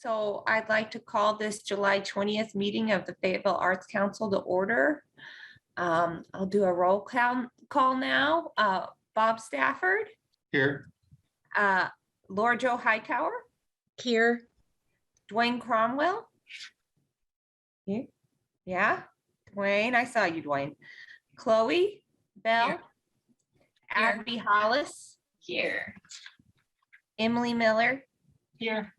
So I'd like to call this July 20th meeting of the Fayetteville Arts Council to order. I'll do a roll call now. Bob Stafford. Here. Laura Jo Hightower. Here. Dwayne Cromwell. Here. Yeah. Dwayne, I saw you, Dwayne. Chloe Bell. Here. Abby Hollis. Here. Emily Miller. Here.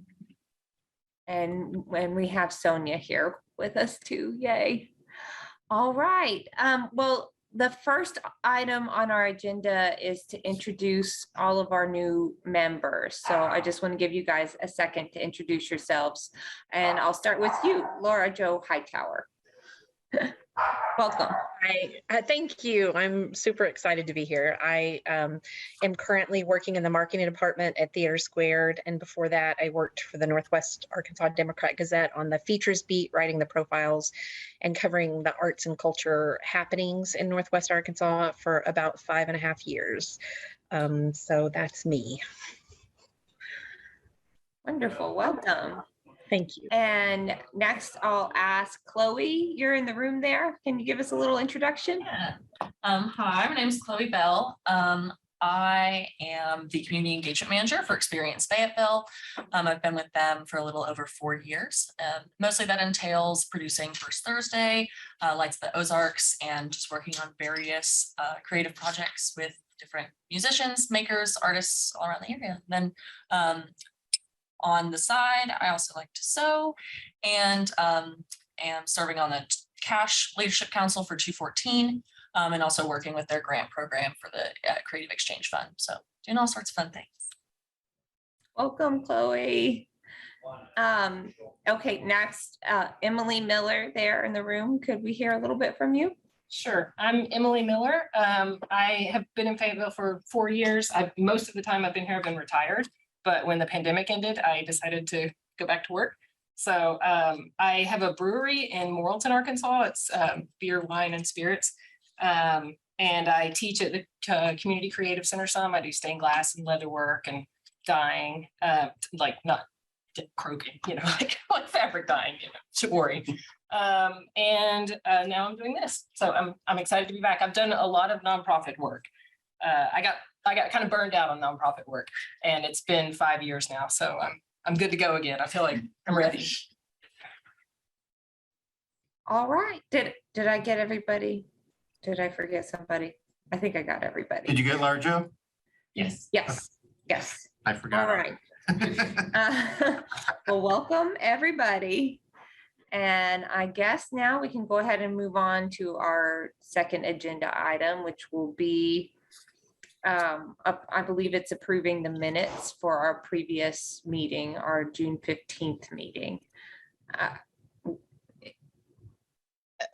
And when we have Sonia here with us too, yay. All right, well, the first item on our agenda is to introduce all of our new members. So I just want to give you guys a second to introduce yourselves. And I'll start with you, Laura Jo Hightower. Welcome. Thank you. I'm super excited to be here. I am currently working in the marketing department at Theater Squared. And before that, I worked for the Northwest Arkansas Democrat Gazette on the features beat, writing the profiles and covering the arts and culture happenings in Northwest Arkansas for about 5.5 years. So that's me. Wonderful. Well done. Thank you. And next I'll ask Chloe, you're in the room there. Can you give us a little introduction? Yeah. Hi, my name is Chloe Bell. I am the community engagement manager for Experience Fayetteville. I've been with them for a little over 4 years. Mostly that entails producing First Thursday, Lights of the Ozarks, and just working on various creative projects with different musicians, makers, artists all around the area. And then on the side, I also like to sew and am serving on the Cash Leadership Council for 214 and also working with their grant program for the Creative Exchange Fund. So doing all sorts of fun things. Welcome, Chloe. Okay, next, Emily Miller there in the room. Could we hear a little bit from you? Sure. I'm Emily Miller. I have been in Fayetteville for 4 years. Most of the time I've been here, I've been retired. But when the pandemic ended, I decided to go back to work. So I have a brewery in Morrilton, Arkansas. It's beer, wine, and spirits. And I teach at the Community Creative Center some. I do stained glass and leather work and dyeing, like not croaking, like fabric dyeing, shibori. And now I'm doing this. So I'm excited to be back. I've done a lot of nonprofit work. I got kind of burned out on nonprofit work, and it's been 5 years now. So I'm good to go again. I feel like I'm ready. All right. Did I get everybody? Did I forget somebody? I think I got everybody. Did you get Laura Jo? Yes. Yes. Yes. I forgot. All right. Well, welcome everybody. And I guess now we can go ahead and move on to our second agenda item, which will be I believe it's approving the minutes for our previous meeting, our June 15th meeting.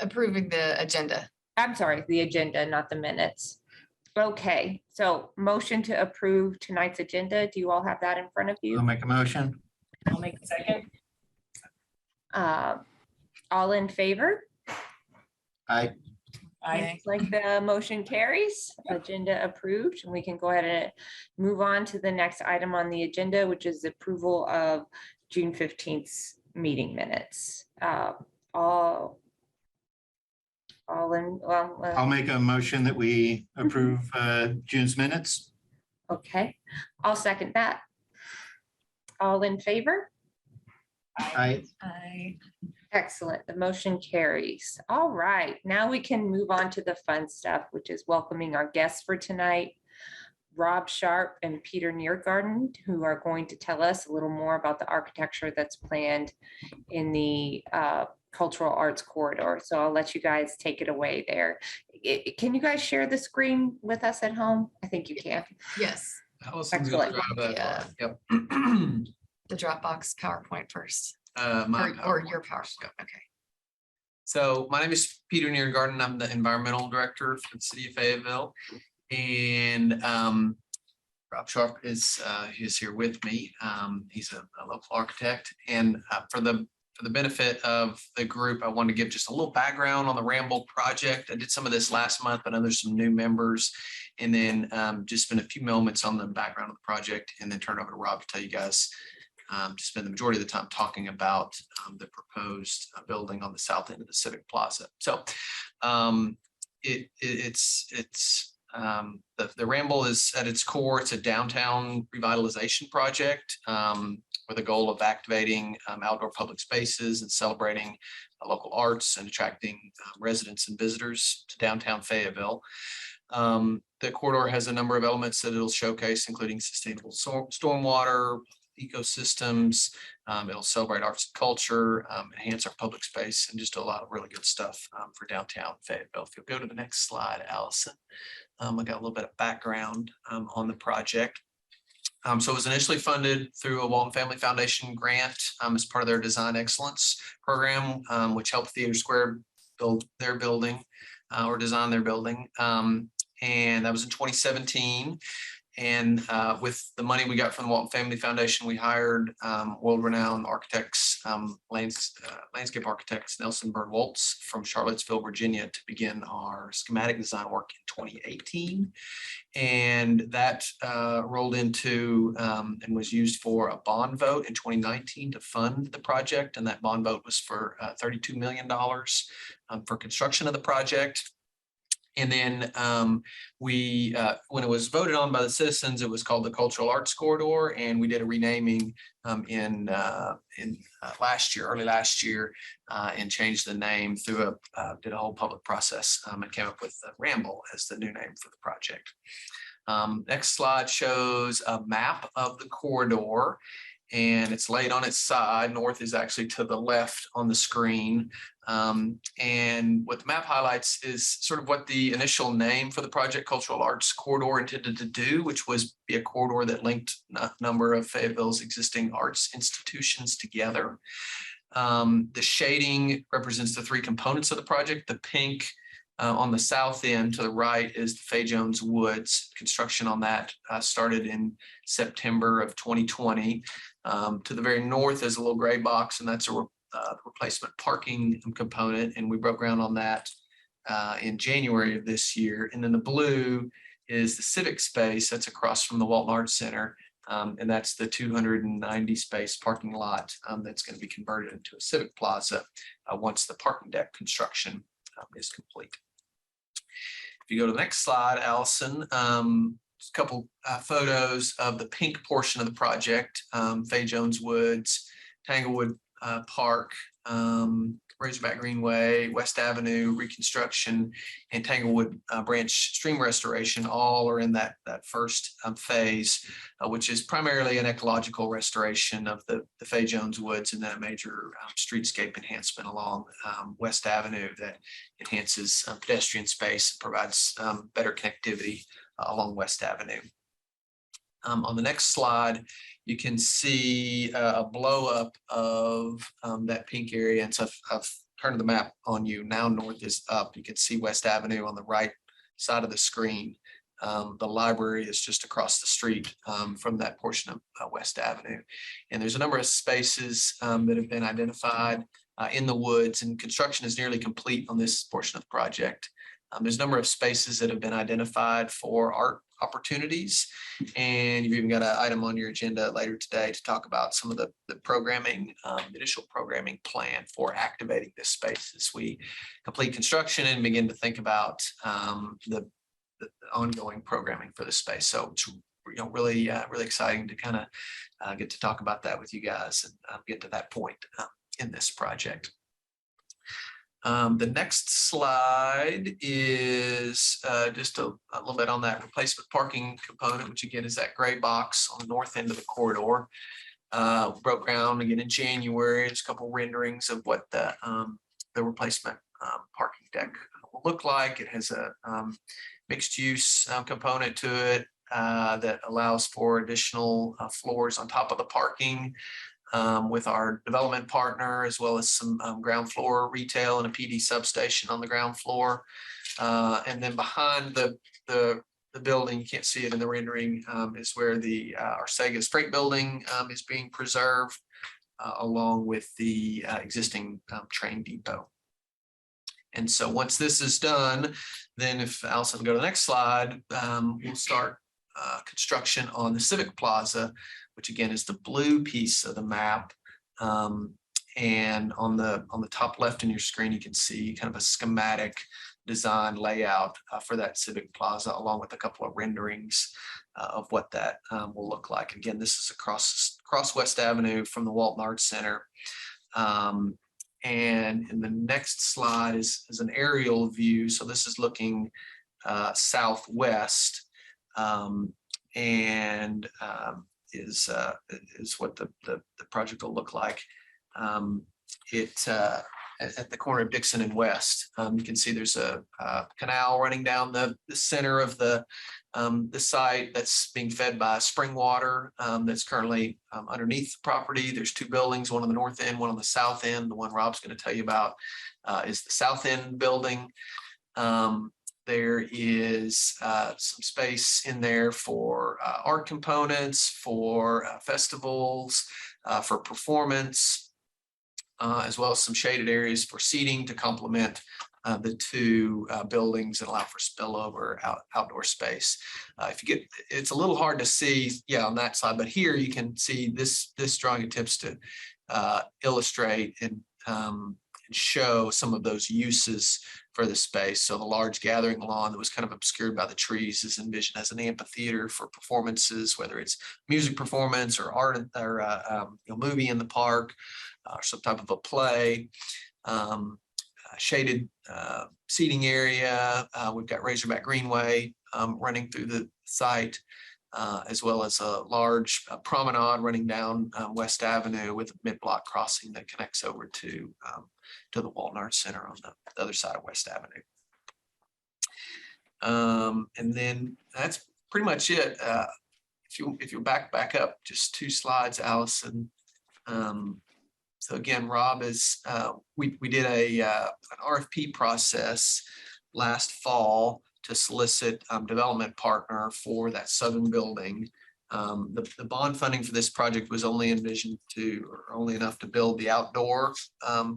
Approving the agenda. I'm sorry, the agenda, not the minutes. Okay, so motion to approve tonight's agenda. Do you all have that in front of you? I'll make a motion. I'll make a second. All in favor? Aye. Looks like the motion carries, agenda approved, and we can go ahead and move on to the next item on the agenda, which is approval of June 15th meeting minutes. I'll make a motion that we approve June's minutes. Okay, I'll second that. All in favor? Aye. Excellent. The motion carries. All right. Now we can move on to the fun stuff, which is welcoming our guests for tonight, Rob Sharp and Peter Niergarten, who are going to tell us a little more about the architecture that's planned in the Cultural Arts Corridor. So I'll let you guys take it away there. Can you guys share the screen with us at home? I think you can. Yes. Excellent. Yep. The Dropbox PowerPoint first. Or your PowerPoint. Okay. So my name is Peter Niergarten. I'm the environmental director for the city of Fayetteville, and Rob Sharp is here with me. He's a local architect, and for the benefit of the group, I want to give just a little background on the Ramble project. I did some of this last month, but I know there's some new members, and then just spend a few moments on the background of the project, and then turn it over to Rob to tell you guys to spend the majority of the time talking about the proposed building on the south end of the Civic Plaza. So the Ramble is at its core, it's a downtown revitalization project with a goal of activating outdoor public spaces and celebrating local arts and attracting residents and visitors to downtown Fayetteville. The corridor has a number of elements that it'll showcase, including sustainable stormwater, ecosystems. It'll celebrate arts and culture, enhance our public space, and just a lot of really good stuff for downtown Fayetteville. If you'll go to the next slide, Allison. I got a little bit of background on the project. So it was initially funded through a Walton Family Foundation grant as part of their Design Excellence program, which helped Theater Square build their building or design their building. And that was in 2017. And with the money we got from the Walton Family Foundation, we hired world-renowned architects, landscape architects, Nelson Bird Waltz from Charlottesville, Virginia, to begin our schematic design work in 2018. And that rolled into and was used for a bond vote in 2019 to fund the project. And that bond vote was for $32 million for construction of the project. And then when it was voted on by the citizens, it was called the Cultural Arts Corridor, and we did a renaming in early last year, and changed the name through did a whole public process and came up with Ramble as the new name for the project. Next slide shows a map of the corridor, and it's laid on its side. North is actually to the left on the screen. And what the map highlights is sort of what the initial name for the project, Cultural Arts Corridor, intended to do, which was be a corridor that linked a number of Fayetteville's existing arts institutions together. The shading represents the three components of the project. The pink on the south end to the right is the Fay Jones Woods. Construction on that started in September of 2020. To the very north is a little gray box, and that's a replacement parking component, and we broke ground on that in January of this year. And then the blue is the civic space that's across from the Walton Arts Center, and that's the 290 space parking lot that's going to be converted into a civic plaza once the parking deck construction is complete. If you go to the next slide, Allison, just a couple photos of the pink portion of the project, Fay Jones Woods, Tanglewood Park, Razorback Greenway, West Avenue reconstruction, and Tanglewood Branch stream restoration all are in that first phase, which is primarily an ecological restoration of the Fay Jones Woods, and then a major streetscape enhancement along West Avenue that enhances pedestrian space and provides better connectivity along West Avenue. On the next slide, you can see a blow up of that pink area. And so I've turned the map on you. Now north is up. You can see West Avenue on the right side of the screen. The library is just across the street from that portion of West Avenue. And there's a number of spaces that have been identified in the woods, and construction is nearly complete on this portion of the project. There's a number of spaces that have been identified for art opportunities, and you've even got an item on your agenda later today to talk about some of the programming, initial programming plan for activating this space as we complete construction and begin to think about the ongoing programming for the space. So it's really exciting to kind of get to talk about that with you guys and get to that point in this project. The next slide is just a little bit on that replacement parking component, which again is that gray box on the north end of the corridor. Broke ground again in January. There's a couple renderings of what the replacement parking deck will look like. It has a mixed use component to it that allows for additional floors on top of the parking. With our development partner, as well as some ground floor retail and a PD substation on the ground floor. And then behind the building, you can't see it in the rendering, is where the our Sega's freight building is being preserved, along with the existing train depot. And so once this is done, then if Allison go to the next slide, we'll start construction on the Civic Plaza, which again is the blue piece of the map. And on the top left in your screen, you can see kind of a schematic design layout for that Civic Plaza, along with a couple of renderings of what that will look like. Again, this is across West Avenue from the Walton Arts Center. And in the next slide is an aerial view. So this is looking southwest, and is what the project will look like. At the corner of Dixon and West, you can see there's a canal running down the center of the site that's being fed by spring water that's currently underneath the property. There's two buildings, one on the north end, one on the south end. The one Rob's going to tell you about is the south end building. There is some space in there for art components, for festivals, for performance, as well as some shaded areas for seating to complement the two buildings and allow for spillover outdoor space. It's a little hard to see, on that side, but here you can see this drawing attempts to illustrate and show some of those uses for the space. So the large gathering lawn that was kind of obscured by the trees is envisioned as an amphitheater for performances, whether it's music performance or art or movie in the park, or some type of a play. Shaded seating area. We've got Razorback Greenway running through the site, as well as a large promenade running down West Avenue with a mid-block crossing that connects over to the Walton Arts Center on the other side of West Avenue. And then that's pretty much it. If you back up just 2 slides, Allison. So again, Rob is, we did an RFP process last fall to solicit development partner for that southern building. The bond funding for this project was only envisioned or only enough to build the outdoor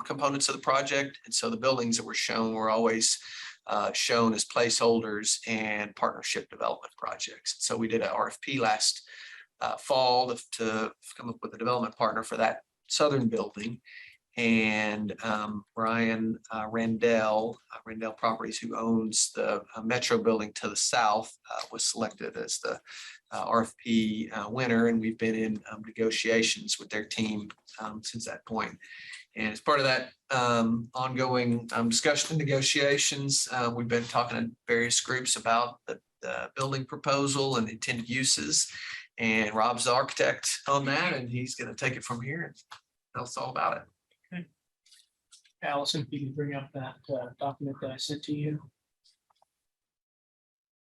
components of the project. And so the buildings that were shown were always shown as placeholders and partnership development projects. So we did an RFP last fall to come up with a development partner for that southern building, and Brian Randell Properties, who owns the Metro building to the south, was selected as the RFP winner, and we've been in negotiations with their team since that point. And as part of that ongoing discussion and negotiations, we've been talking to various groups about the building proposal and intended uses. And Rob's the architect on that, and he's going to take it from here and tell us all about it. Okay. Allison, if you can bring up that document that I sent to you.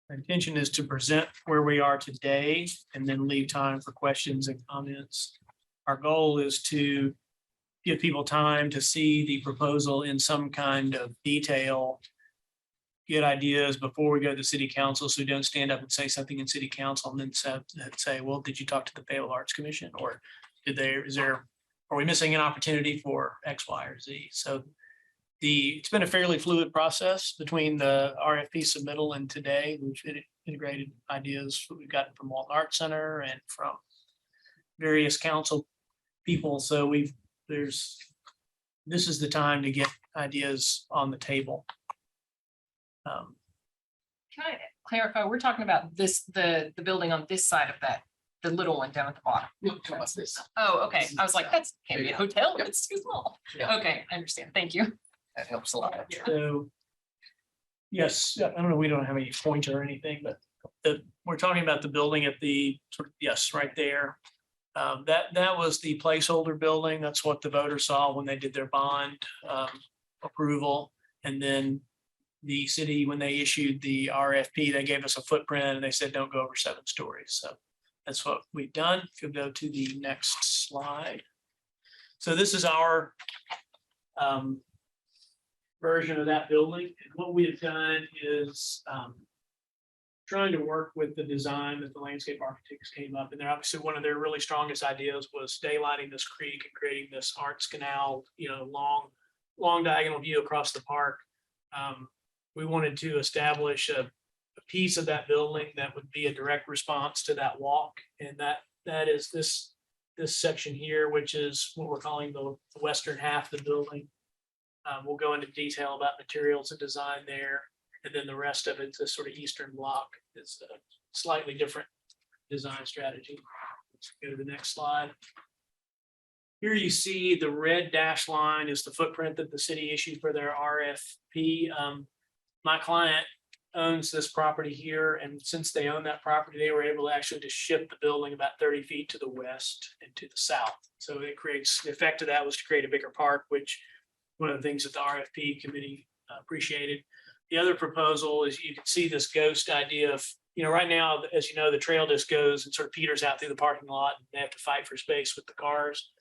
My intention is to present where we are today and then leave time for questions and comments. Our goal is to give people time to see the proposal in some kind of detail, get ideas before we go to the city council, so we don't stand up and say something in city council and then say, well, did you talk to the Fayetteville Arts Commission, or are we missing an opportunity for X, Y, or Z? So it's been a fairly fluid process between the RFP submittal and today. We've integrated ideas we've gotten from Walton Arts Center and from various council people. So this is the time to get ideas on the table. Can I clarify? We're talking about the building on this side of that, the little one down at the bottom. Oh, okay. I was like, that's can't be a hotel. It's too small. Yeah. Okay, I understand. Thank you. That helps a lot. So, yes, I don't know, we don't have any pointer or anything, but we're talking about the building at the, yes, right there. That was the placeholder building. That's what the voters saw when they did their bond approval. And then the city, when they issued the RFP, they gave us a footprint and they said, don't go over 7 stories. So that's what we've done. If you'll go to the next slide. So this is our version of that building. And what we have done is trying to work with the design that the landscape architects came up. And they're obviously one of their really strongest ideas was daylighting this creek and creating this arts canal, long diagonal view across the park. We wanted to establish piece of that building that would be a direct response to that walk. And that is this section here, which is what we're calling the western half of the building. We'll go into detail about materials and design there. And then the rest of it, the sort of eastern block, is a slightly different design strategy. Let's go to the next slide. Here you see the red dash line is the footprint that the city issued for their RFP. My client owns this property here, and since they own that property, they were able to actually to shift the building about 30 feet to the west and to the south. So it creates, the effect of that was to create a bigger park, which one of the things that the RFP committee appreciated. The other proposal is you can see this ghost idea of, right now, as you know, the trail just goes and sort of peters out through the parking lot, and they have to fight for space with the cars.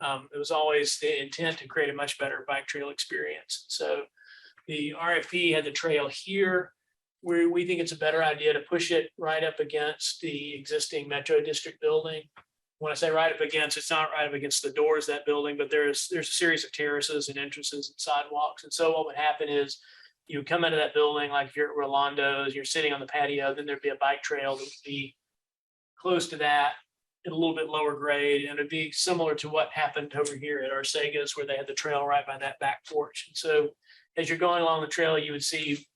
It was always the intent to create a much better bike trail experience. So the RFP had the trail here, where we think it's a better idea to push it right up against the existing Metro District building. When I say right up against, it's not right up against the doors of that building, but there's a series of terraces and entrances and sidewalks. And so what would happen is you would come into that building, like if you're at Rolando's, you're sitting on the patio, then there'd be a bike trail that would be close to that at a little bit lower grade. And it'd be similar to what happened over here at Arcega's, where they had the trail right by that back porch. And so as you're going along the trail, you would see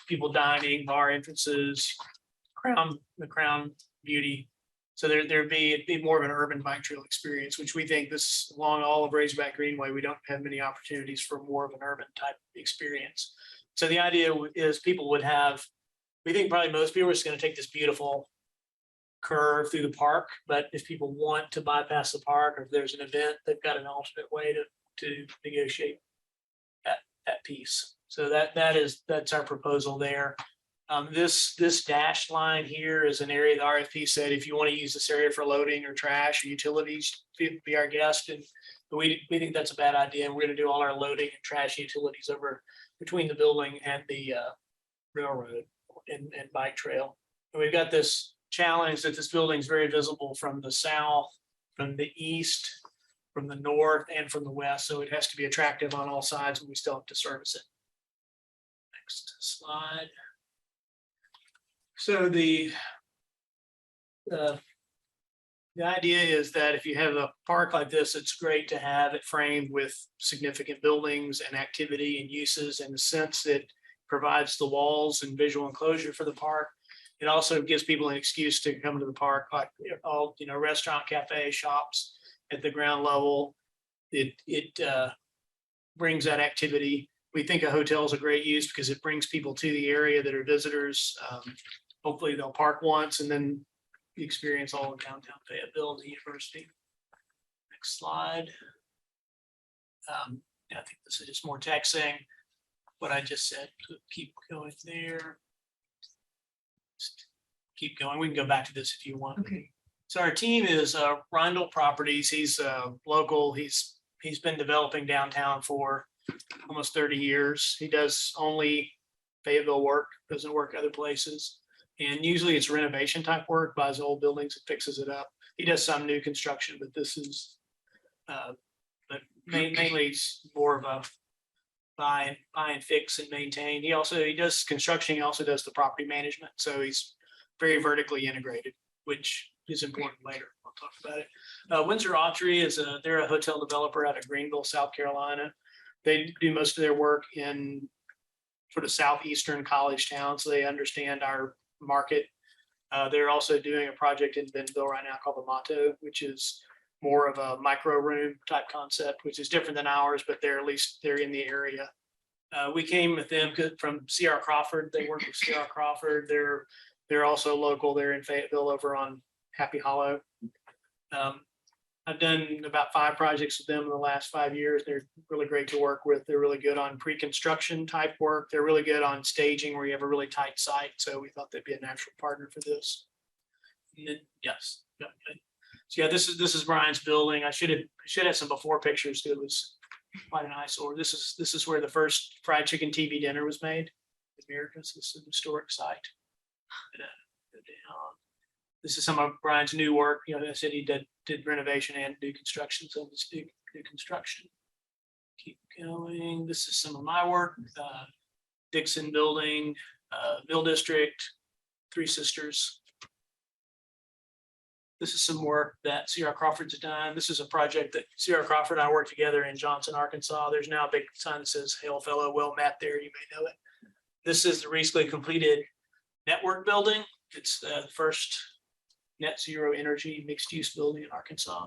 people dining, bar entrances, the Crown Beauty. So it'd be more of an urban bike trail experience, which we think this along all of Razorback Greenway, we don't have many opportunities for more of an urban type experience. So the idea is people would have, we think probably most people are just going to take this beautiful curve through the park, but if people want to bypass the park, or if there's an event, they've got an alternate way to negotiate that piece. So that's our proposal there. This dashed line here is an area the RFP said if you want to use this area for loading or trash or utilities, be our guest. And we think that's a bad idea. And we're going to do all our loading and trash utilities over between the building and the railroad and bike trail. And we've got this challenge that this building is very visible from the south, from the east, from the north, and from the west. So it has to be attractive on all sides, and we still have to service it. Next slide. So the idea is that if you have a park like this, it's great to have it framed with significant buildings and activity and uses, in the sense that provides the walls and visual enclosure for the park. It also gives people an excuse to come to the park, like all, restaurant, cafe, shops at the ground level. It brings that activity. We think a hotel is a great use because it brings people to the area that are visitors. Hopefully they'll park once and then experience all of downtown Fayetteville and the university. Next slide. I think this is just more text saying what I just said. So keep going there. Just keep going. We can go back to this if you want. Okay. So our team is Rundle Properties. He's local. He's been developing downtown for almost 30 years. He does only Fayetteville work, doesn't work other places. And usually it's renovation type work, buys old buildings and fixes it up. He does some new construction, but this is, but mainly it's more of a buy and fix and maintain. He does construction. He also does the property management. So he's very vertically integrated, which is important later. I'll talk about it. Windsor Autry they're a hotel developer out of Greenville, South Carolina. They do most of their work in sort of southeastern college towns, so they understand our market. They're also doing a project in Bentonville right now called the Motto, which is more of a micro room type concept, which is different than ours, but they're in the area. We came with them from C.R. Crawford. They work with C.R. Crawford. They're also local. They're in Fayetteville over on Happy Hollow. I've done about 5 projects with them in the last 5 years. They're really great to work with. They're really good on pre-construction type work. They're really good on staging where you have a really tight site. So we thought they'd be a natural partner for this. And then, yes. So yeah, this is Brian's building. I should have some before pictures. It was quite an eyesore. This is where the first fried chicken TV dinner was made in America. So this is a historic site. Go down. This is some of Brian's new work. I said he did renovation and new construction. So let's do new construction. Keep going. This is some of my work. Dixon Building, Mill District, Three Sisters. This is some work that C.R. Crawford's done. This is a project that C.R. Crawford and I worked together in Johnson, Arkansas. There's now a big sign that says "Hail Fellow, well met" there. You may know it. This is the recently completed network building. It's the first net zero energy mixed use building in Arkansas.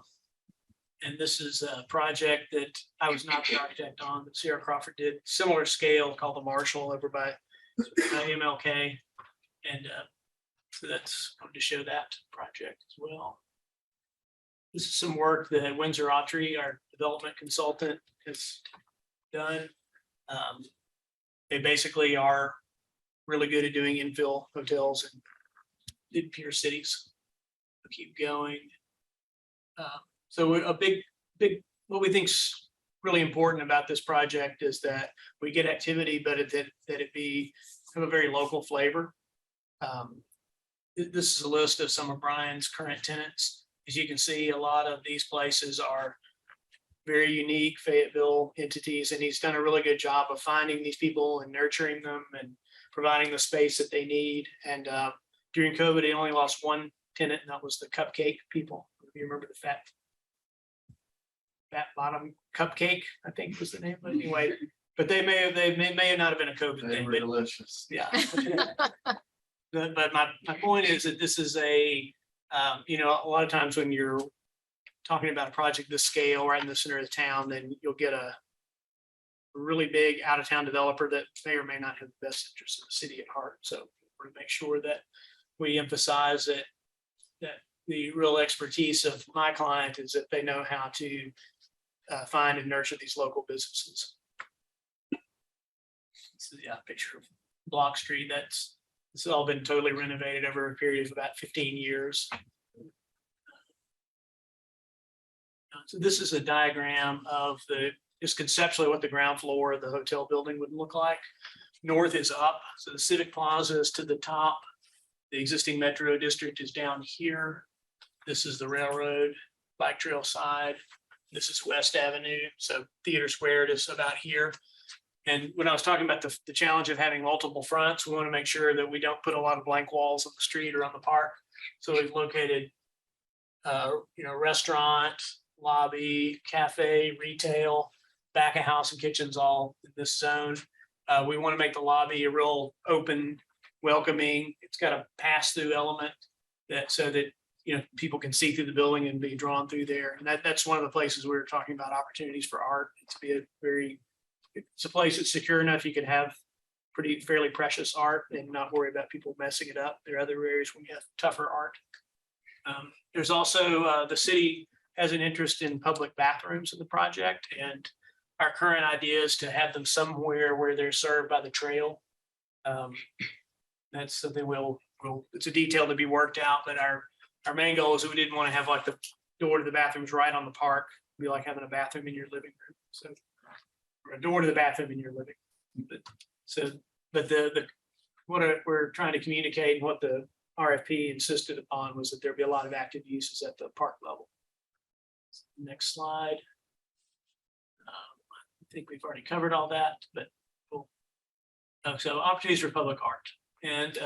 And this is a project that I was not the architect on, but C.R. Crawford did. Similar scale, called the Marshall over by MLK. And so that's wanted to show that project as well. This is some work that Windsor Autry, our development consultant, has done. They basically are really good at doing infill hotels in mid-peer cities. We'll keep going. So a big, what we think's really important about this project is that we get activity, but that it be have a very local flavor. This is a list of some of Brian's current tenants. As you can see, a lot of these places are very unique Fayetteville entities, and he's done a really good job of finding these people and nurturing them and providing the space that they need. And during COVID, he only lost one tenant, and that was the Cupcake people. If you remember the fat bottom cupcake, I think was the name. But anyway, but they may not have been a COVID thing. But delicious. yeah. But my point is that this is a, a lot of times when you're talking about a project this scale right in the center of the town, then you'll get a really big out of town developer that may or may not have the best interest of the city at heart. So we're to make sure that we emphasize that the real expertise of my client is that they know how to find and nurture these local businesses. This is a picture of Block Street. This has all been totally renovated over a period of about 15 years. So this is a diagram of just conceptually what the ground floor of the hotel building would look like. North is up, so the Civic Plaza is to the top. The existing Metro District is down here. This is the railroad, bike trail side. This is West Avenue, so Theater Squared is about here. And when I was talking about the challenge of having multiple fronts, we want to make sure that we don't put a lot of blank walls on the street or on the park. So we've located, restaurant, lobby, cafe, retail, back of house and kitchens all in this zone. We want to make the lobby a real open, welcoming. It's got a pass-through element so that people can see through the building and be drawn through there. And that's one of the places we were talking about opportunities for art. It's a place that's secure enough you can have fairly precious art and not worry about people messing it up. There are other areas when you have tougher art. There's also the city has an interest in public bathrooms in the project, and our current idea is to have them somewhere where they're served by the trail. That's something it's a detail to be worked out, but our main goal is that we didn't want to have like the door to the bathrooms right on the park. It'd be like having a bathroom in your living room. So, or a door to the bathroom in your living room. But what we're trying to communicate and what the RFP insisted upon was that there'd be a lot of active uses at the park level. Next slide. I think we've already covered all that, but cool. So opportunities for public art. And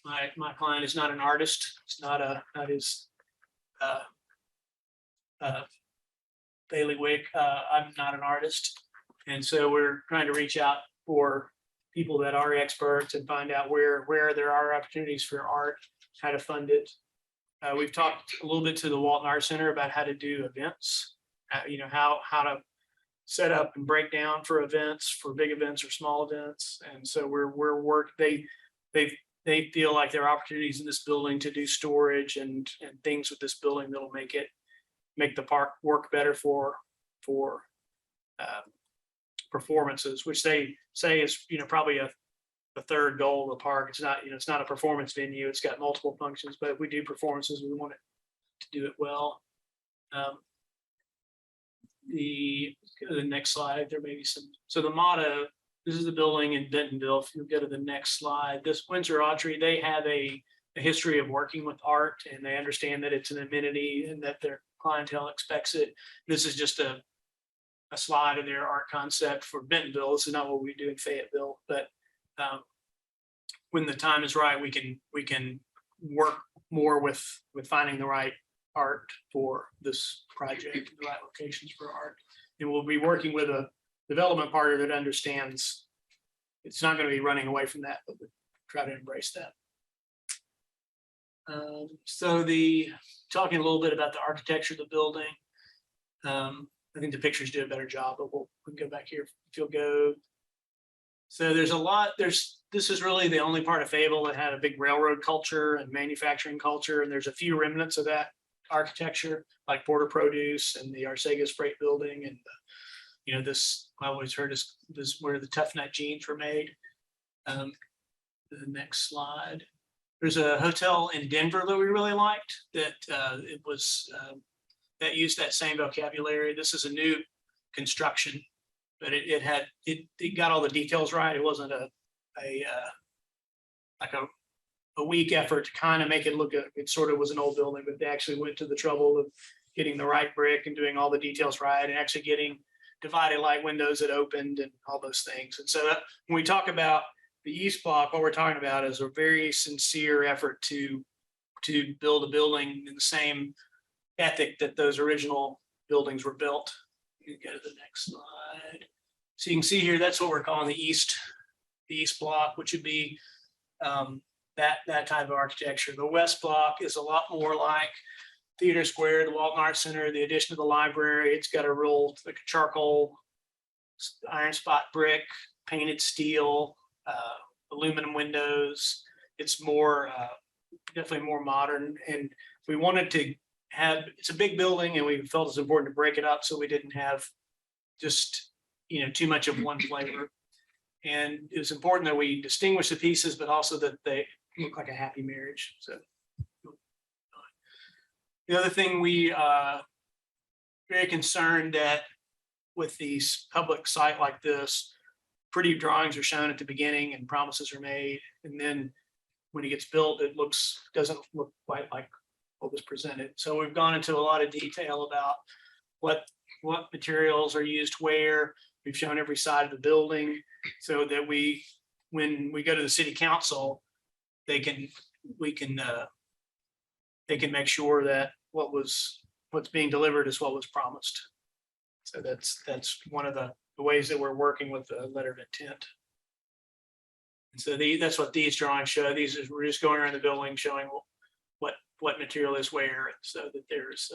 my client is not an artist. It's not his bailiwick. I'm not an artist. And so we're trying to reach out for people that are experts and find out where there are opportunities for art, how to fund it. We've talked a little bit to the Walton Art Center about how to do events, how to set up and break down for events, for big events or small events. And so they feel like there are opportunities in this building to do storage and things with this building that'll make the park work better for performances, which they say is probably a third goal of the park. It's not a performance venue. It's got multiple functions, but if we do performances, we want it to do it well. The next slide, there may be some. So the motto, this is the building in Bentonville. If you go to the next slide, this Windsor Autry, they have a history of working with art, and they understand that it's an amenity and that their clientele expects it. This is just a slide of their art concept for Bentonville. This is not what we do in Fayetteville, but when the time is right, we can work more with finding the right art for this project, the right locations for art. And we'll be working with a development partner that understands it's not going to be running away from that, but we try to embrace that. So talking a little bit about the architecture of the building. I think the pictures do a better job, but we can go back here if you'll go. So there's a lot, this is really the only part of Fayetteville that had a big railroad culture and manufacturing culture. And there's a few remnants of that architecture, like Porter Produce and the Arcegas Freight Building. And, this, I always heard is where the Tough Nut jeans were made. The next slide. There's a hotel in Denver that we really liked that that used that same vocabulary. This is a new construction, but it got all the details right. It wasn't a weak effort to kind of make it look, it sort of was an old building, but they actually went to the trouble of getting the right brick and doing all the details right and actually getting divided light windows that opened and all those things. And so when we talk about the East Block, what we're talking about is a very sincere effort to build a building in the same ethic that those original buildings were built. You go to the next slide. So you can see here, that's what we're calling the East Block, which would be that type of architecture. The West Block is a lot more like Theater Square, the Walton Arts Center, the addition of the library. It's got a real like a charcoal, iron spot brick, painted steel, aluminum windows. It's more, definitely more modern. And we wanted to it's a big building and we felt it's important to break it up so we didn't have just, too much of one flavor. And it was important that we distinguish the pieces, but also that they look like a happy marriage. So the other thing we are very concerned that with these public site like this, pretty drawings are shown at the beginning and promises are made. And then when it gets built, it doesn't look quite like what was presented. So we've gone into a lot of detail about what materials are used where. We've shown every side of the building so that when we go to the city council, they can make sure that what's being delivered is what was promised. So that's one of the ways that we're working with the letter of intent. And so that's what these drawings show. We're just going around the building showing what material is where, so that there's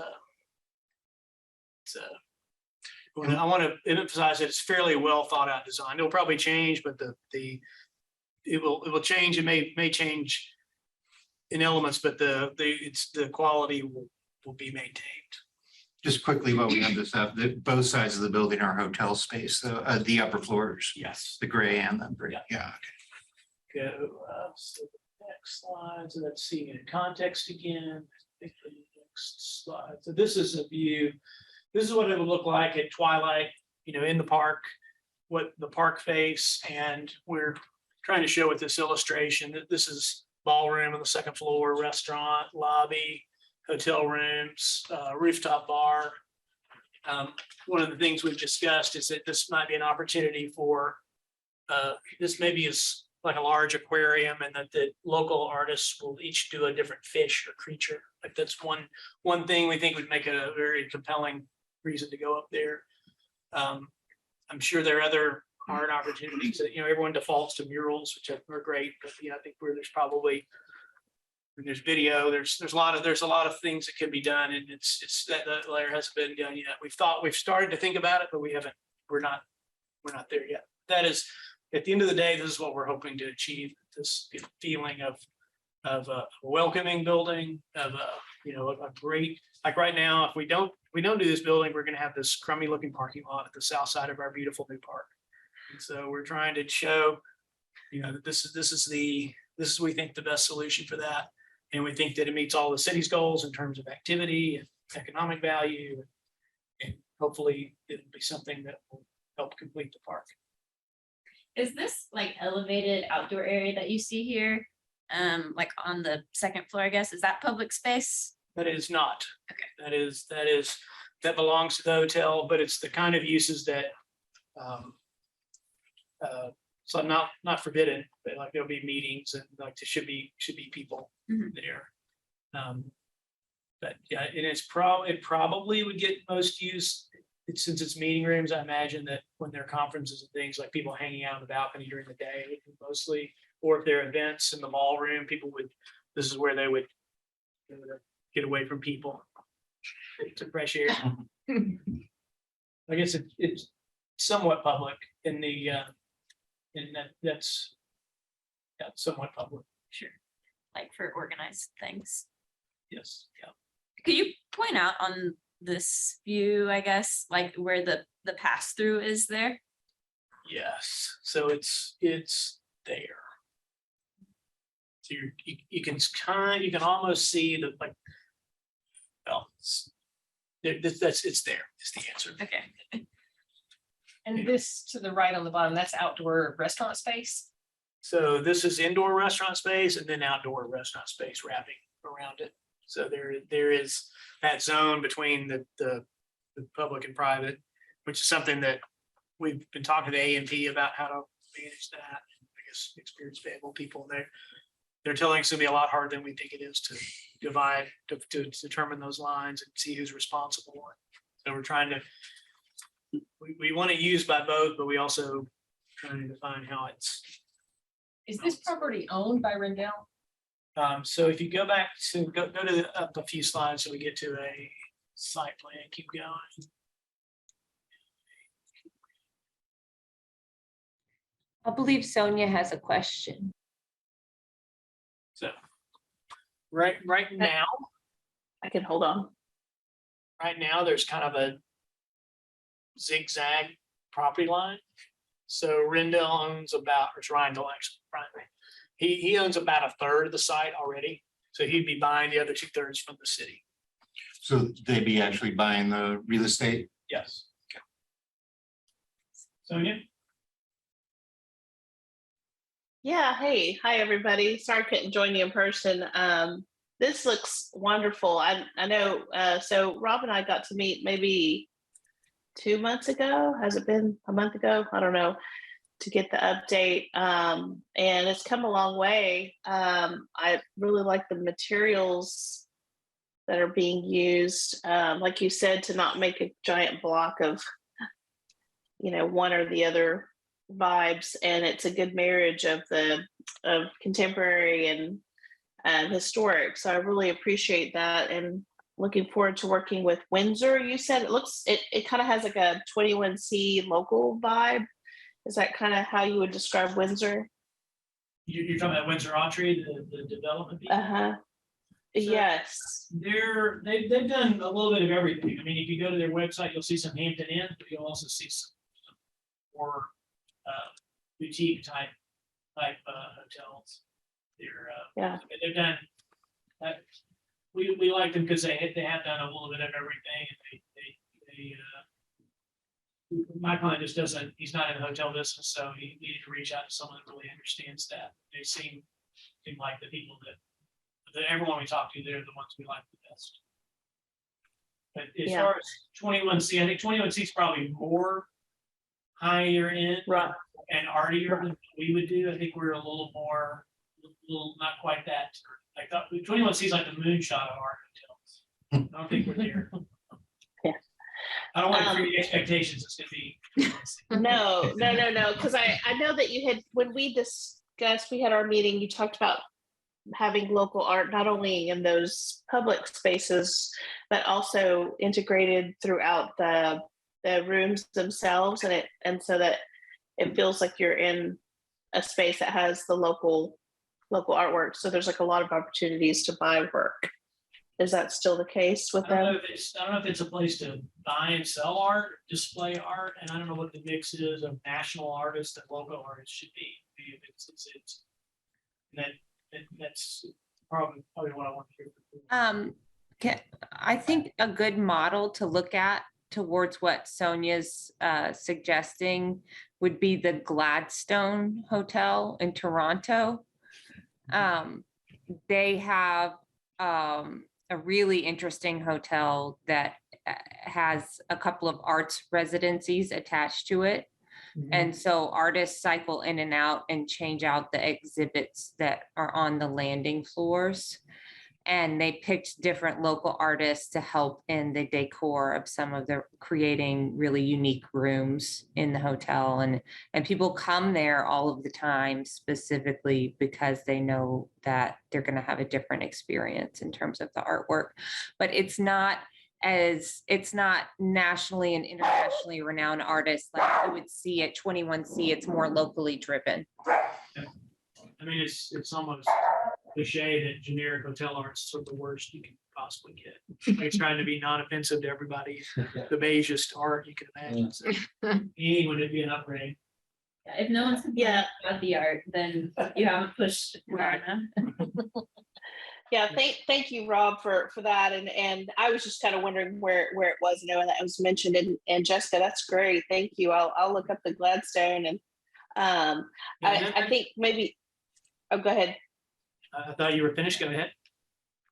I want to emphasize that it's fairly well thought out design. It'll probably change, but it will change. It may change in elements, but the quality will be maintained. Just quickly while we have this up, both sides of the building are hotel space, the upper floors. Yes. The gray and the brick. Yeah. Go so the next slide. So let's see in context again. Next slide. So this is a view. This is what it would look like at twilight, in the park, what the park face. And we're trying to show with this illustration that this is ballroom on the second floor, restaurant, lobby, hotel rooms, rooftop bar. One of the things we've discussed is that this might be an opportunity for, this maybe is like a large aquarium, and that the local artists will each do a different fish or creature. Like that's one thing we think would make it a very compelling reason to go up there. I'm sure there are other art opportunities that, everyone defaults to murals, which are great, but I think there's probably, when there's video, there's a lot of things that can be done, and it's that layer hasn't been done yet. We've started to think about it, but we're not there yet. That is, at the end of the day, this is what we're hoping to achieve, this feeling of a welcoming building, of a great, like right now, if we don't do this building, we're going to have this crummy looking parking lot at the south side of our beautiful new park. And so we're trying to show, that this is we think the best solution for that. And we think that it meets all the city's goals in terms of activity and economic value. And hopefully it'll be something that will help complete the park. Is this like elevated outdoor area that you see here? Like on the second floor, I guess, is that public space? That is not. Okay. That belongs to the hotel, but it's the kind of uses that So not forbidden, but like there'll be meetings and like there should be people Mhm. there. But yeah, it probably would get most use. Since it's meeting rooms, I imagine that when there are conferences and things, like people hanging out on the balcony during the day mostly, or if there are events in the mall room, this is where they would get away from people. To fresh air. I guess it's somewhat public in the, that's somewhat public, Sure. Like for organized things. yes, yeah. Could you point out on this view, I guess, like where the pass through is there? Yes, so it's there. So you can almost see the like, well, it's there, it's there is the answer. Okay. And this to the right on the bottom, that's outdoor restaurant space. So this is indoor restaurant space and then outdoor restaurant space wrapping around it. So there is that zone between the public and private, which is something that we've been talking to A&P about how to manage that. I guess experienced Fayetteville people, they're telling us it's gonna be a lot harder than we think it is to divide, to determine those lines and see who's responsible. So we're trying to, we want to use by both, but we also trying to define how it's. Is this property owned by Rendell? So if you go back to go to up a few slides, so we get to a site plan, keep going. I believe Sonia has a question. So right now, I can hold on. right now, there's kind of a zigzag property line. So Rendell owns about, or it's Rindell actually, he owns about a third of the site already. So he'd be buying the other 2/3 from the city. So they'd be actually buying the real estate? Yes. Okay. Sonia? Yeah, hey, hi, everybody. Sorry I couldn't join you in person. This looks wonderful. I know, so Rob and I got to meet maybe 2 months ago. Has it been a month ago? I don't know, to get the update. And it's come a long way. I really like the materials that are being used. Like you said, to not make a giant block of, one or the other vibes, and it's a good marriage of contemporary and historic. So I really appreciate that, and looking forward to working with Windsor. You said it kind of has like a 21C local vibe. Is that kind of how you would describe Windsor? You're talking about Windsor Autry, the development piece? Yes. They've done a little bit of everything. I mean, if you go to their website, you'll see some Hampton Inn, but you'll also see some more boutique type hotels. They've done. We like them because they have done a little bit of everything. My client just doesn't. He's not in the hotel business, so he needed to reach out to someone that really understands that. They seem like the people that everyone we talk to, they're the ones we like the best. But as far as 21C, I think 21C is probably more higher end, right, and artier than we would do. I think we're a little not quite that. Like 21C is like the moonshot of our hotels. I don't think we're there. Yeah. I don't want to create expectations. It's going to be. No. Because I know that you had, when we discussed, we had our meeting, you talked about having local art, not only in those public spaces, but also integrated throughout the rooms themselves, and so that it feels like you're in a space that has the local artwork. So there's like a lot of opportunities to buy work. Is that still the case with them? I don't know if it's a place to buy and sell art, display art, and I don't know what the mix is of national artists and local artists should be. That's probably what I want to hear. I think a good model to look at towards what Sonia's suggesting would be the Gladstone Hotel in Toronto. They have a really interesting hotel that has a couple of arts residencies attached to it. And so artists cycle in and out and change out the exhibits that are on the landing floors. And they picked different local artists to help in the decor of some of the creating really unique rooms in the hotel. And people come there all of the time specifically because they know that they're going to have a different experience in terms of the artwork. But it's not nationally and internationally renowned artists like you would see at 21C. It's more locally driven. I mean, it's almost cliche that generic hotel art's sort of the worst you can possibly get. It's trying to be non-offensive to everybody, the beigest art you can imagine. So, anyone would be an upgrade. If no one's complaining about the art, then you haven't pushed far enough. Yeah, thank you, Rob, for that. And I was just kind of wondering where it was, knowing that it was mentioned. And Jessica, that's great. Thank you. I'll look up the Gladstone, and I think maybe. Oh, go ahead. I thought you were finished. Go ahead.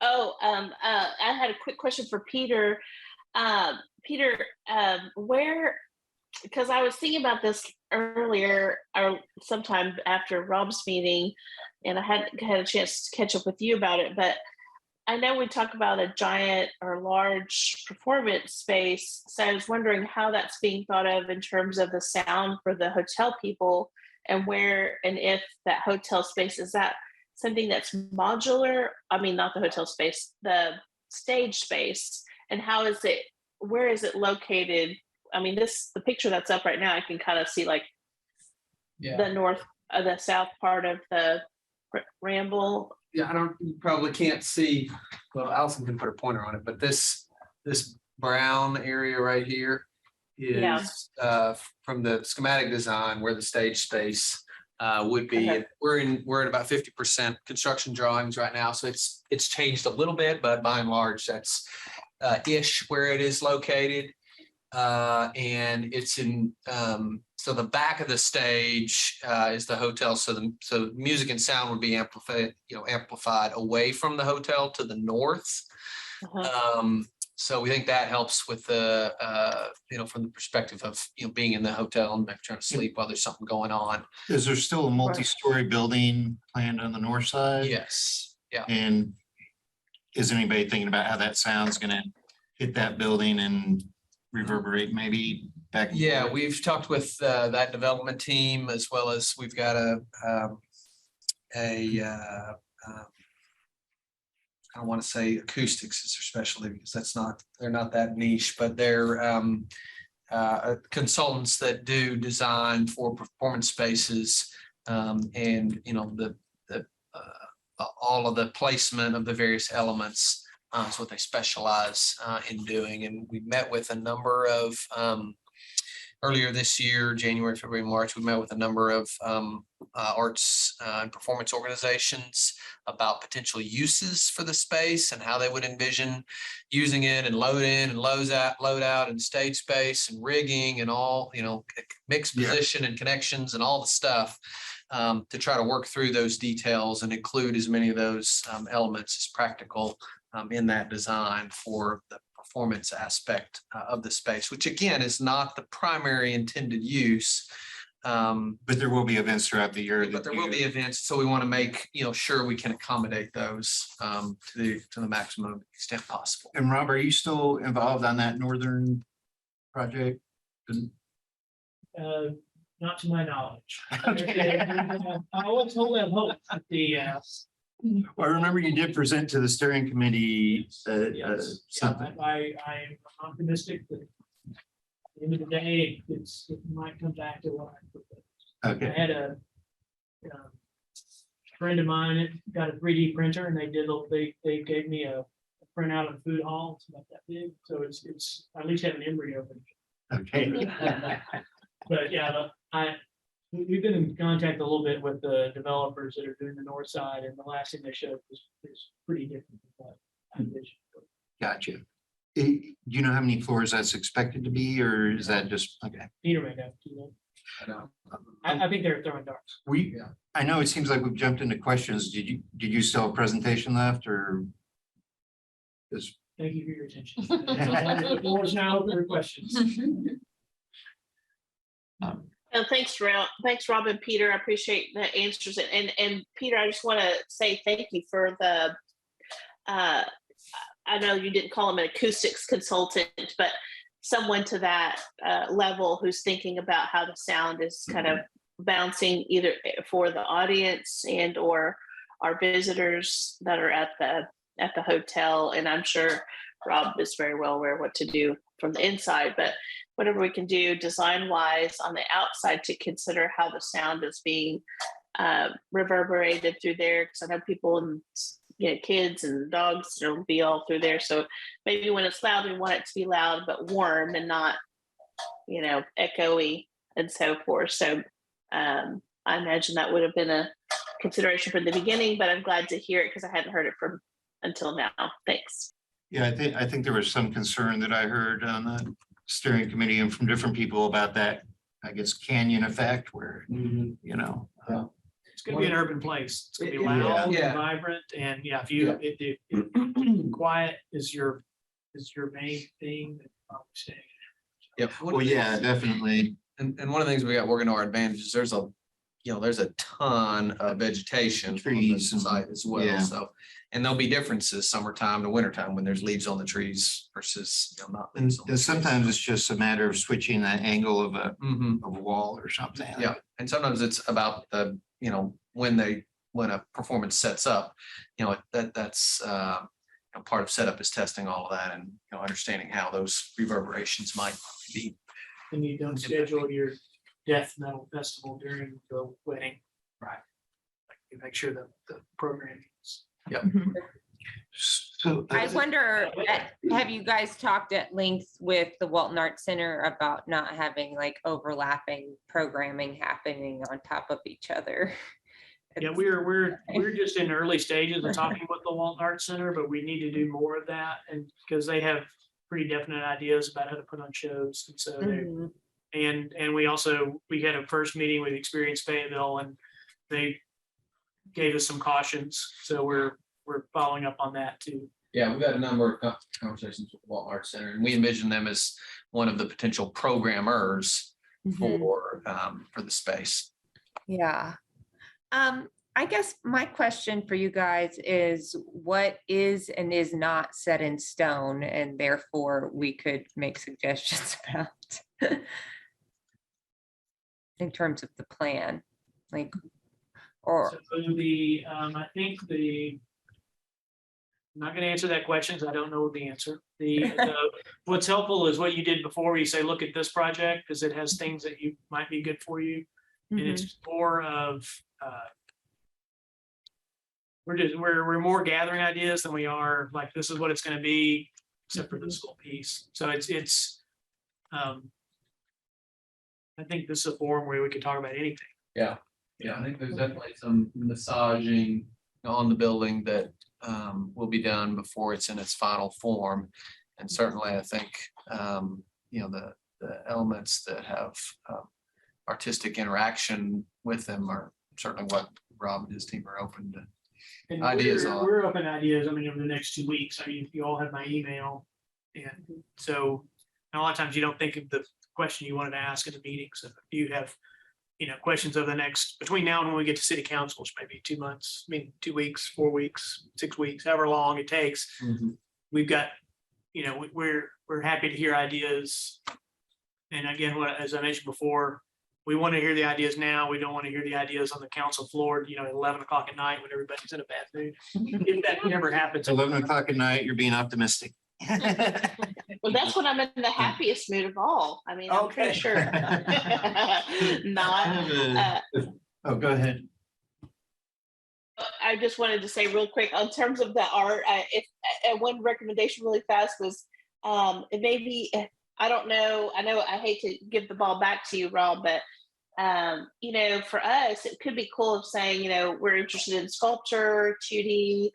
Oh, I had a quick question for Peter. Peter, where? Because I was thinking about this earlier, or sometime after Rob's meeting, and I had a chance to catch up with you about it. But I know we talk about a giant or large performance space, so I was wondering how that's being thought of in terms of the sound for the hotel people, and where and if that hotel space is that something that's modular. I mean, not the hotel space, the stage space, and how is it? Where is it located? I mean, the picture that's up right now, I can kind of see like the south part of the Ramble. Yeah, you probably can't see, well, Allison can put a pointer on it, but this brown area right here is from the schematic design where the stage space would be. Okay. We're at about 50% construction drawings right now, so it's changed a little bit, but by and large, that's ish where it is located. And it's in so the back of the stage is the hotel. So music and sound would be amplified away from the hotel to the north. So we think that helps with the from the perspective of being in the hotel and trying to sleep while there's something going on. Is there still a multi-story building planned on the north side? Yes. Yeah. And is anybody thinking about how that sound's going to hit that building and reverberate maybe back? Yeah, we've talked with that development team, as well as we've got I don't want to say acoustics is their specialty, because they're not that niche, but they're consultants that do design for performance spaces, and all of the placement of the various elements. Is what they specialize in doing. And we met with a number of, earlier this year, January, February, March, we met with a number of arts and performance organizations about potential uses for the space and how they would envision using it, and load in and load out and stage space and rigging and all, mixed position and connections and all the stuff. To try to work through those details and include as many of those elements as practical in that design for the performance aspect of the space, which again is not the primary intended use. But there will be events throughout the year. But there will be events, so we want to make sure we can accommodate those to the maximum extent possible. And Rob, are you still involved on that northern project? Not to my knowledge. I always hold that hope at the. Well, I remember you did present to the steering committee. Yes. Something. I'm optimistic that at the end of the day, it might come back to what I proposed. Okay. I had a friend of mine got a 3D printer, and they gave me a printout of the food hall. It's about that big, so it's I at least have an embryo. Okay. But yeah, we've been in contact a little bit with the developers that are doing the north side, and the last thing they showed is pretty different than what I envisioned. Gotcha. Do you know how many floors that's expected to be, or is that just okay? Peter may know. Do you know? I think they're throwing darts. I know it seems like we've jumped into questions. Did you still have a presentation left, or? Thank you for your attention. The floor is now open for questions. Thanks, Rob and Peter. I appreciate the answers. And Peter, I just want to say thank you for the, I know you didn't call him an acoustics consultant, but someone to that level who's thinking about how the sound is kind of bouncing either for the audience and or our visitors that are at the hotel. And I'm sure Rob is very well aware what to do from the inside, but whatever we can do design wise on the outside to consider how the sound is being reverberated through there. Because I know people and kids and dogs will be all through there. So maybe when it's loud, we want it to be loud but warm and not, echoey and so forth. So I imagine that would have been a consideration from the beginning, but I'm glad to hear it because I hadn't heard it from until now. Thanks. Yeah, I think there was some concern that I heard on the steering committee and from different people about that, I guess, canyon effect where, It's gonna be an urban place. It's gonna be Yeah. loud Yeah. and vibrant, and if quiet is your main thing, then probably stay. Yep. well, yeah, definitely. And one of the things we got working to our advantage is there's a ton of vegetation on the Trees and- site as well. yeah. So, and there'll be differences summertime to wintertime when there's leaves on the trees versus not And leaves. on the trees. sometimes it's just a matter of switching the angle of a Mhm. wall or something. Yeah, and sometimes it's about the, when a performance sets up, that's part of setup is testing all of that and, understanding how those reverberations might be. And you don't schedule your death metal festival during the wedding. Right. Like, you make sure that the programming is. So I wonder, have you guys talked at length with the Walton Arts Center about not having like overlapping programming happening on top of each other? Yeah, we're just in early stages of talking with the Walton Arts Center, but we need to do more of that, and because they have pretty definite ideas about how to put on shows, and so they. Mhm. And we had a first meeting with Experience Fayetteville, and they gave us some cautions. So we're following up on that too. Yeah, we've had a number of conversations with the Walton Arts Center, and we envision them as one of the potential programmers Mhm. for the space. Yeah. I guess my question for you guys is what is and is not set in stone, and therefore we could make suggestions about in terms of the plan, like, or, So I think I'm not going to answer that question because I don't know the answer. What's helpful is what you did before, where you say, look at this project because it has things that you might be good for you. And it's more of, we're more gathering ideas than we are like, this is what it's going to be, except for this little piece. So I think this is a forum where we could talk about anything. Yeah, I think there's definitely some massaging on the building that will be done before it's in its final form. And certainly I think, the elements that have artistic interaction with them are certainly what Rob and his team are open to. And Ideas we're, on. we're open to ideas. I mean, over the next 2 weeks, I mean, you all have my email. And so a lot of times you don't think of the question you wanted to ask in the meeting. So if you have, questions over the next, between now and when we get to city council, which might be 2 months, 2 weeks, 4 weeks, 6 weeks, however long it takes. We've got, we're happy to hear ideas. And again, as I mentioned before, we want to hear the ideas now. We don't want to hear the ideas on the council floor, at 11 o'clock at night when everybody's in a bad mood. If that never happens. It's 11 o'clock at night, you're being optimistic. Well, that's when I'm in the happiest mood of all. I mean, I'm Okay. pretty sure. Not. Oh, go ahead. I just wanted to say real quick in terms of the art. One recommendation really fast was it may be. I don't know. I know I hate to give the ball back to you, Rob, but for us, it could be cool of saying, we're interested in sculpture, 2D,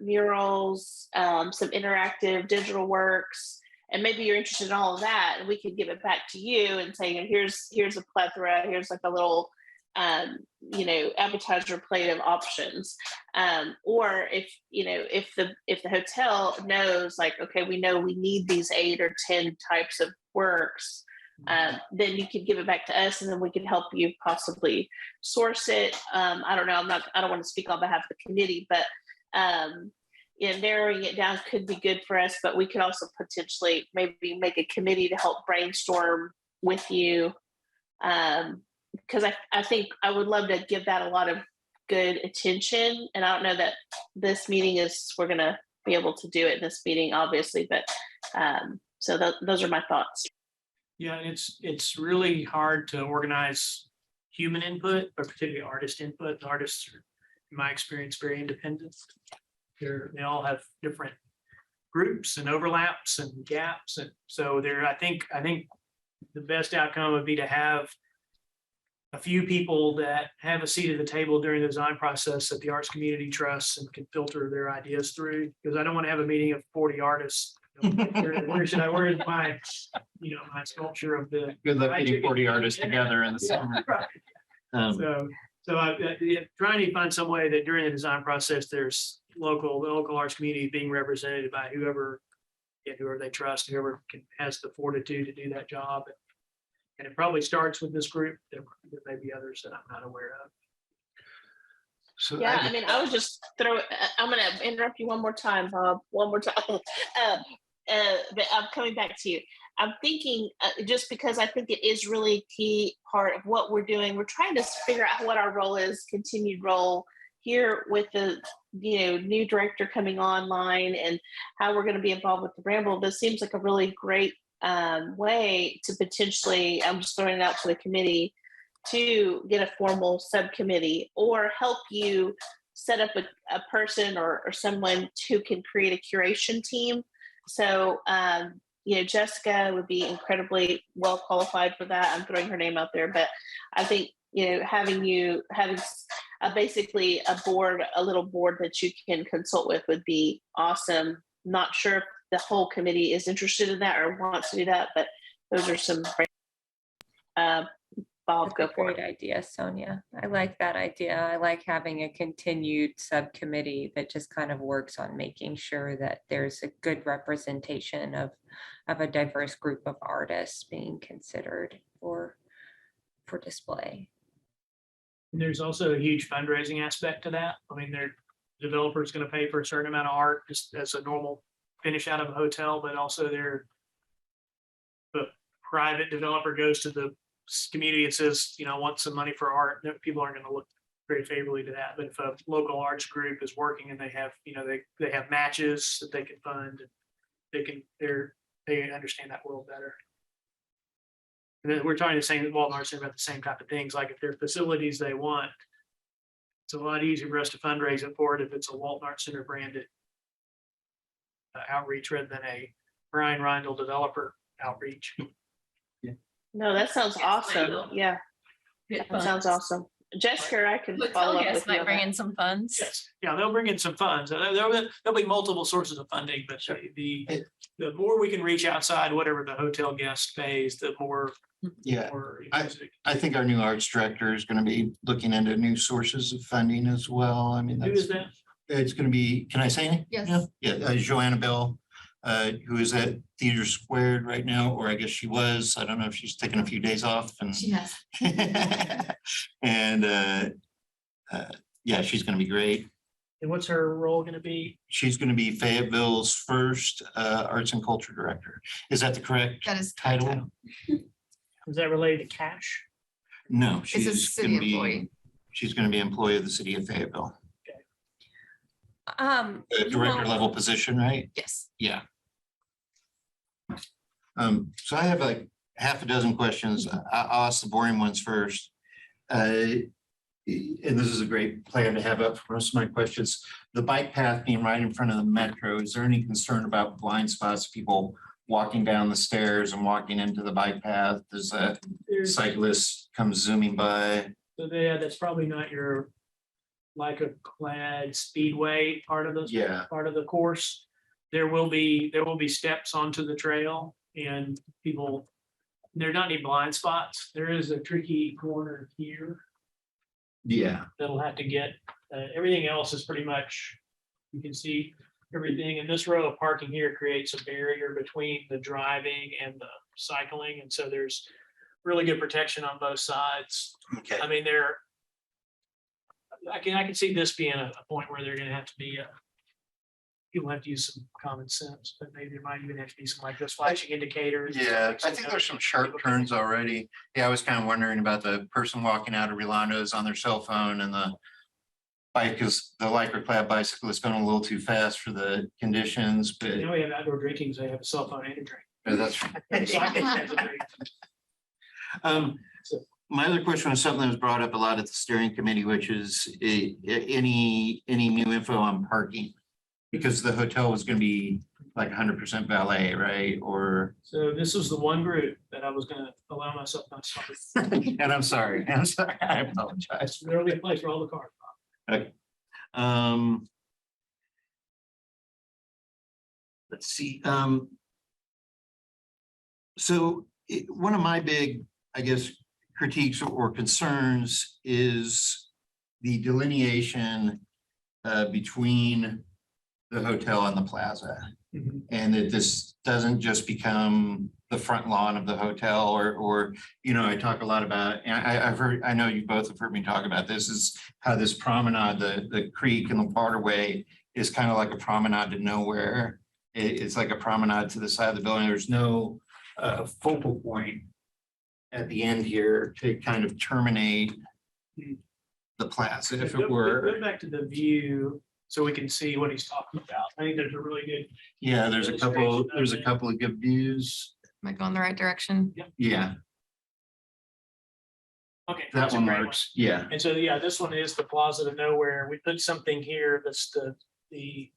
murals, some interactive digital works, and maybe you're interested in all of that, and we could give it back to you and say, here's a plethora, here's like a little appetizer plate of options. Or if the hotel knows like, okay, we know we need these 8 or 10 types of works, then you could give it back to us and then we could help you possibly source it. I don't know, I don't want to speak on behalf of the committee, but narrowing it down could be good for us, but we could also potentially maybe make a committee to help brainstorm with you. Because I think I would love to give that a lot of good attention. And I don't know that this meeting we're going to be able to do it in this meeting, obviously, but so those are my thoughts. Yeah, it's really hard to organize human input, but particularly artist input. The artists are, in my experience, very independent. They all have different groups and overlaps and gaps. And so I think the best outcome would be to have a few people that have a seat at the table during the design process that the arts community trusts and can filter their ideas through. Because I don't want to have a meeting of 40 artists. Where is my sculpture of the. Good luck getting 40 artists together in the summer. So I'm trying to find some way that during the design process, there's the local arts community being represented by whoever they trust, whoever has the fortitude to do that job. And it probably starts with this group. There may be others that I'm not aware of. So yeah, I mean, I would just I'm going to interrupt you one more time, Bob. One more time. But I'm coming back to you. I'm thinking just because I think it is really a key part of what we're doing. We're trying to figure out what our role is, continued role here with the new director coming online and how we're going to be involved with the Bramble. This seems like a really great way to potentially, I'm just throwing it out to the committee, to get a formal subcommittee or help you set up a person or someone who can create a curation team. So, Jessica would be incredibly well qualified for that. I'm throwing her name out there, but I think, having basically a little board that you can consult with would be awesome. Not sure if the whole committee is interested in that or wants to do that, but those are some Bob, That's go a for great it. idea, Sonia. I like that idea. I like having a continued subcommittee that just kind of works on making sure that there's a good representation of a diverse group of artists being considered for display. There's also a huge fundraising aspect to that. I mean, their developer's going to pay for a certain amount of art just as a normal finish out of a hotel, but also the private developer goes to the community and says, I want some money for art. People aren't going to look very favorably to that. But if a local arts group is working and they have, they have matches that they can fund, they understand that world better. And then we're trying to say that Walton Arts Center about the same type of things. Like if there are facilities they want, it's a lot easier for us to fundraise it for it if it's a Walton Arts Center branded outreach rather than a Brian Rindle developer outreach. No, that sounds awesome. Yeah, that sounds awesome. Jessica, I can follow up with you. Might bring in some funds. Yes, yeah, they'll bring in some funds. There'll be multiple sources of funding, but the more we can reach outside whatever the hotel guest pays, the more. Yeah, I think our new arts director is going to be looking into new sources of funding as well. I mean, Who is that? It's going to be, can I say it? Yes. Yeah, Joanna Bell, who is at Theater Squared right now, or I guess she was. I don't know if she's taking a few days off. And She has. and yeah, she's going to be great. And what's her role going to be? She's going to be Fayetteville's first arts and culture director. Is that the correct That is title? Is that related to cash? No, It's a she's city going to be. employee. She's going to be employee of the city of Fayetteville. You Director know, level position, right? Yes. Yeah. So I have like half a dozen questions. I'll ask the boring ones first. And this is a great plan to have up for most of my questions. The bike path being right in front of the metro, is there any concern about blind spots, people walking down the stairs and walking into the bike path? Does a cyclist come zooming by? So that's probably not your like a clad speedway part of part of the course. There will be steps onto the trail and people, there are not any blind spots. There is a tricky corner here. Yeah. That'll have to get, everything else is pretty much, you can see everything. And this row of parking here creates a barrier between the driving and cycling, and so there's really good protection on both sides. Okay. I mean, I can see this being a point where they're gonna have to be, people have to use some common sense, but maybe there might even have to be some like those flashing indicators. Yeah, I think there's some sharp turns already. Yeah, I was kind of wondering about the person walking out of Rolando's on their cell phone and the bike is, the lycra clad bicycle is going a little too fast for the conditions, but You know, we have outdoor drinking, so they have a cell phone and a drink. that's. So I think that's a great- My other question was something that was brought up a lot at the steering committee, which is any new info on parking? Because the hotel was gonna be like 100% valet, right? Or, So this was the one group that I was gonna allow myself not to. and I'm sorry, I apologize. There'll be a place for all the cars. Okay. Let's see, so one of my big, I guess, critiques or concerns is the delineation between the hotel and the plaza. Mhm. And that this doesn't just become the front lawn of the hotel or, I talk a lot about, and I've heard, I know you both have heard me talk about this, is how this promenade, the creek and the waterway is kind of like a promenade to nowhere. It's like a promenade to the side of the building. There's no focal point at the end here to kind of terminate the plaza, if it Go were. back to the view so we can see what he's talking about. I think there's a really good. Yeah, there's a couple of good views. Am I going the right direction? Yeah, Okay. that that's a one great works. Yeah. And so, yeah, this one is the plaza to nowhere. We put something here that's the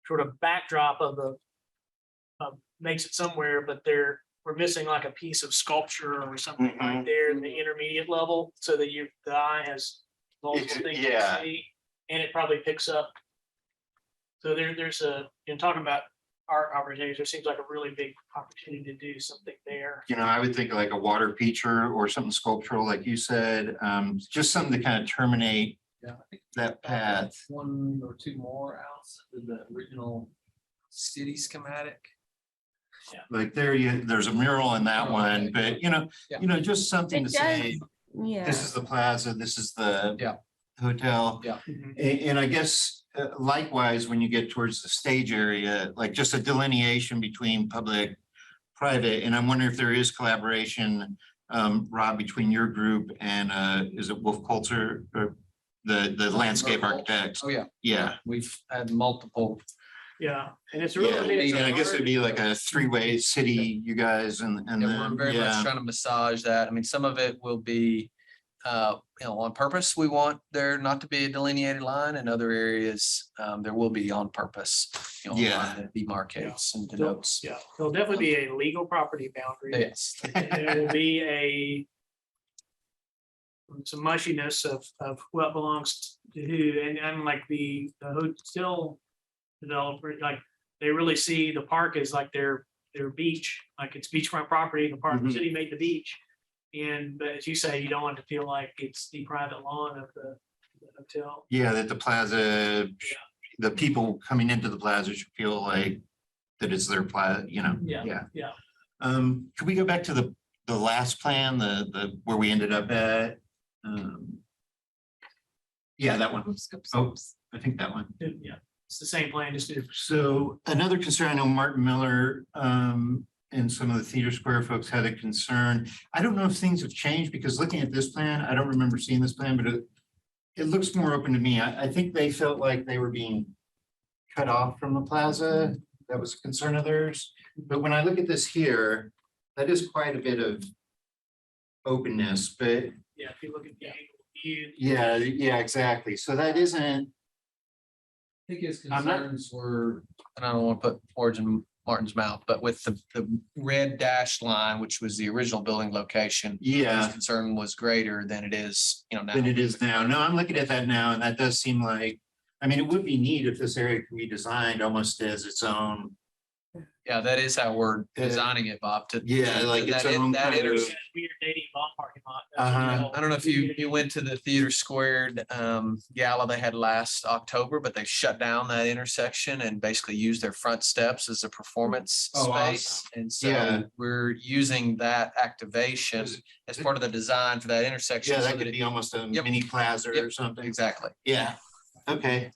sort of backdrop of makes it somewhere, but we're missing like a piece of sculpture or something right there in the intermediate level so that the eye has multiple things to see, and it probably picks up. So there's talking about art opportunities, there seems like a really big opportunity to do something there. I would think like a water feature or something sculptural, like you said, just something to kind of terminate that path. One or two more outs of the original city schematic. Like there's a mural in that one, but just something to It say, does, yeah. this is the plaza, this is the hotel. Yeah. And I guess likewise, when you get towards the stage area, like just a delineation between public, private, and I'm wondering if there is collaboration, Rob, between your group and is it Wolf Coulter or the landscape architects? Oh, yeah. Yeah. We've had multiple. Yeah, and it's Yeah, really. and I guess it'd be like a three-way city, you guys, and And we're then, very much trying to massage that. I mean, some of it will be, on purpose. We want there not to be a delineated line, and other areas, there will be on purpose. A line that demarcates and denotes. Yeah, there'll definitely be a legal property boundary. Yes. And there will be some mushiness of what belongs to who, and like the hotel developer, like they really see the park as like their beach, like it's beachfront property, the park, the city made the beach. But as you say, you don't want to feel like it's the private lawn of the hotel. Yeah, that the plaza, the people coming into the plaza should feel like that it's their plaza, Yeah. Could we go back to the last plan, the where we ended up at? Yeah, that one. Oh, I think that one. Yeah, it's the same plan, just different. So another concern, I know Martin Miller and some of the Theater Square folks had a concern. I don't know if things have changed because looking at this plan, I don't remember seeing this plan, but it looks more open to me. I think they felt like they were being cut off from the plaza. That was a concern of theirs. But when I look at this here, that is quite a bit of openness, but Yeah, if you look at the angle view. yeah, exactly. So that isn't. I think his I'm not- concerns were, and I don't want to put words in Martin's mouth, but with the red dashed line, which was the original building location. His concern was greater than it is, now. Than it is now. No, I'm looking at that now and that does seem like, I mean, it would be neat if this area could be designed almost as its own. Yeah, that is how we're designing it, Bob, to. Yeah, like its that own that kind of- enters- Weird dating ball parking lot. Uh-huh. I don't know if you went to the Theater Squared gala they had last October, but they shut down that intersection and basically used their front steps as a performance Oh, space. awesome. And so Yeah. we're using that activation as part of the design for that intersection. Yeah, so that could be almost a Yep. mini plaza or Yep. something. Exactly. Yeah, okay,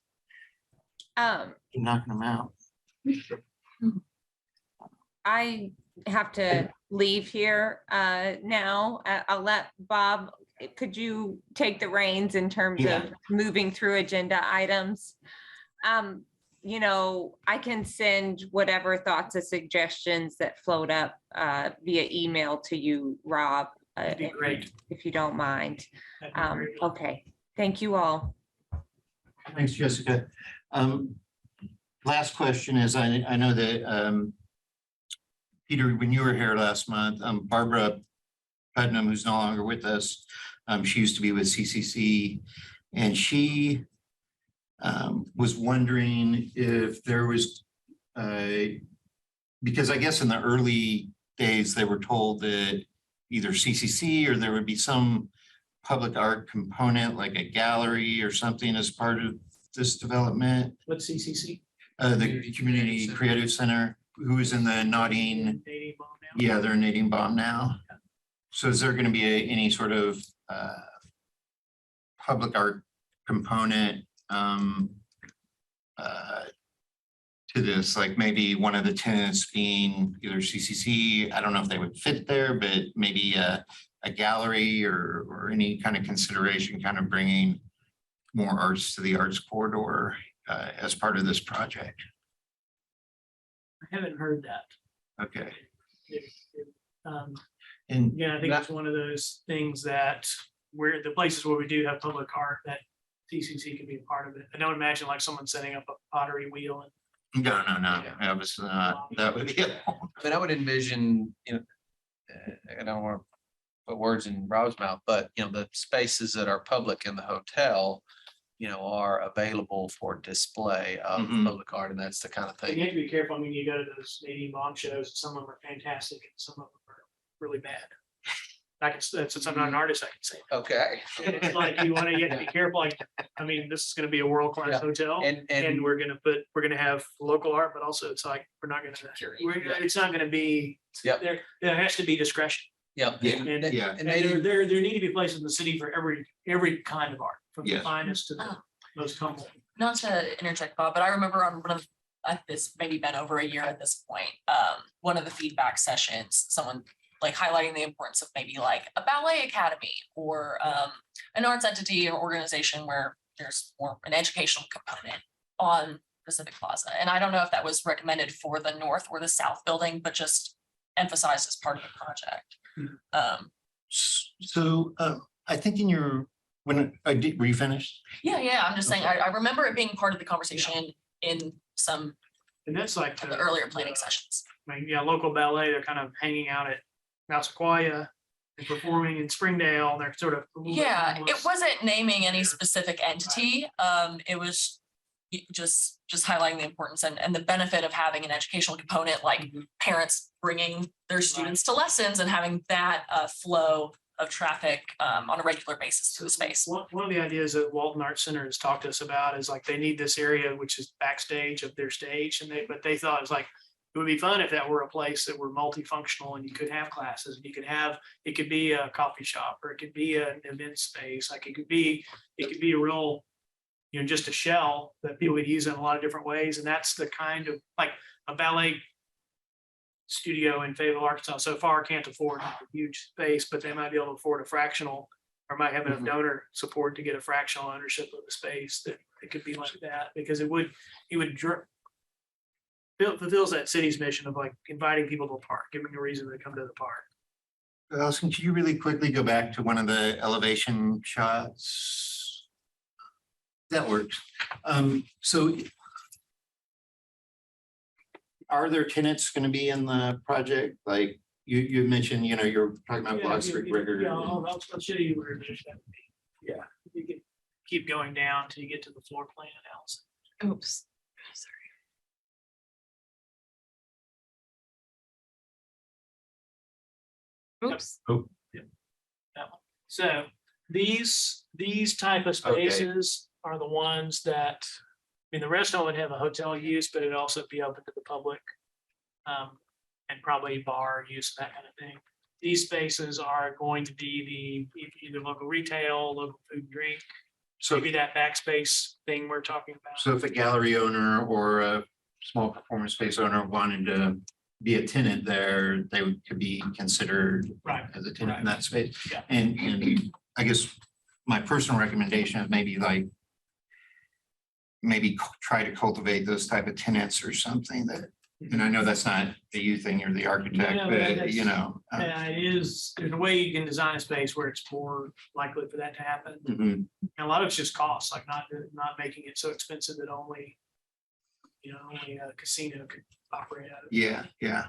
you're knocking them out. I have to leave here now. I'll let Bob, could you take the reins in terms Yeah. of moving through agenda items? I can send whatever thoughts or suggestions that float up via email to you, Rob. That'd be great. If you don't mind. That'd be very good. Okay, thank you all. Thanks, Jessica. Last question is, I know that Peter, when you were here last month, Barbara Putnam, who's no longer with us, she used to be with CCC, and she was wondering if there was, because I guess in the early days, they were told that either CCC or there would be some public art component, like a gallery or something as part of this development. What's CCC? The Community Creative Center, who is in the Notting, Dating bomb now? yeah, they're in Nadine Baum now. So is there going to be any sort of public art component to this, like maybe one of the tenants being either CCC, I don't know if they would fit there, but maybe a gallery or any kind of consideration, kind of bringing more arts to the arts corridor as part of this project? I haven't heard that. Okay. Um, And Yeah, I think it's one of those things that where the places where we do have public art, that CCC can be a part of it. I don't imagine like someone setting up a pottery wheel and no, obviously not. That would be it. I mean, I would envision, I don't want to put words in Rob's mouth, but the spaces that are public in the hotel, are available for display of Mhm. public art, and that's the kind of you have thing. to be careful. I mean, you go to those Nadine Bomb shows, some of them are fantastic and some of them are really bad. Since I'm not an artist, I can say. Okay. It's like you have to be careful. Like, I mean, this is gonna be a world-class Yeah. hotel And and we're gonna have local art, but also it's like, it's not gonna be, Yep. there has to be discretion. Yeah. Yeah. And Yeah. and there need to be places in the city for every kind of art, from the Yes. finest to the most humble. Not to interject, Bob, but I remember on one of this maybe been over a year at this point. One of the feedback sessions, someone like highlighting the importance of maybe like a ballet academy or an arts entity or organization where there's more an educational component on Pacific Plaza. And I don't know if that was recommended for the north or the south building, but just emphasized as part of the project. So I think in your, were you finished? Yeah. I'm just saying, I remember it being part of the conversation in some And that's like of the earlier planning sessions. I mean, yeah, local ballet, they're kind of hanging out at Mount Sequoia and performing in Springdale. They're sort of. Yeah, it wasn't naming any specific entity. It was just highlighting the importance and the benefit of having an educational component, like parents bringing their students to lessons and having that flow of traffic on a regular basis to the space. One of the ideas that Walton Arts Center has talked to us about is like they need this area, which is backstage of their stage. But they thought it was like, it would be fun if that were a place that were multifunctional and you could have classes and it could be a coffee shop or it could be an event space. Like it could be a real, just a shell that people could use in a lot of different ways. And that's the kind of like a ballet studio in Fayetteville, Arkansas so far can't afford a huge space, but they might be able to afford a fractional or might have enough donor support to get a fractional ownership of the space that it could be like that, because it fulfills that city's mission of like inviting people to the park, giving a reason to come to the park. Allison, could you really quickly go back to one of the elevation shots? That works. So are there tenants going to be in the project? Like you mentioned, you're talking about Broad Street River. Yeah, I'll show you where it is. That would be. Yeah, you can keep going down till you get to the floor plan analysis. Oops. Sorry. Oops. Oh, That one. So these type of Okay. spaces are the ones that, I mean, the restaurant would have a hotel use, but it'd also be open to the public. And probably bar use, that kind of thing. These spaces are going to be either local retail, local food and drink, So, maybe that backspace thing we're talking about. so if a gallery owner or a small performance space owner wanted to be a tenant there, they could be considered Right. as a tenant in that space. Yeah. And I guess my personal recommendation is maybe try to cultivate those type of tenants or something that, and I know that's not the you thing, you're the architect, No, but that's- you know. Yeah, it is, there's a way you can design a space where it's more likely for that to happen. Mhm. And a lot of it's just cost, like not making it so expensive that only a casino could operate out of. Yeah, yeah.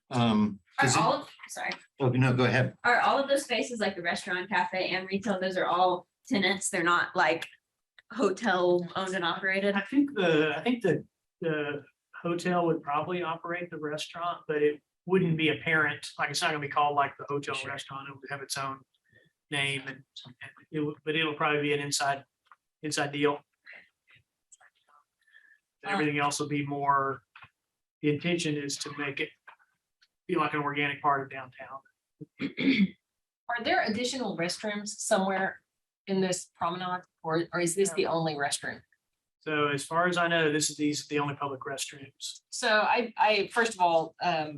Are does it- all of, sorry, oh, no, go ahead. are all of those spaces like the restaurant, cafe and retail, those are all tenants? They're not like hotel owned and operated? I think the hotel would probably operate the restaurant, but it wouldn't be apparent, like it's not gonna be called like the hotel restaurant, it would have its own name but it'll probably be an inside deal. Everything else will be more, the intention is to make it feel like an organic part of downtown. Are there additional restrooms somewhere in this promenade, or is this the only restroom? So as far as I know, these are the only public restrooms. So I first of all, I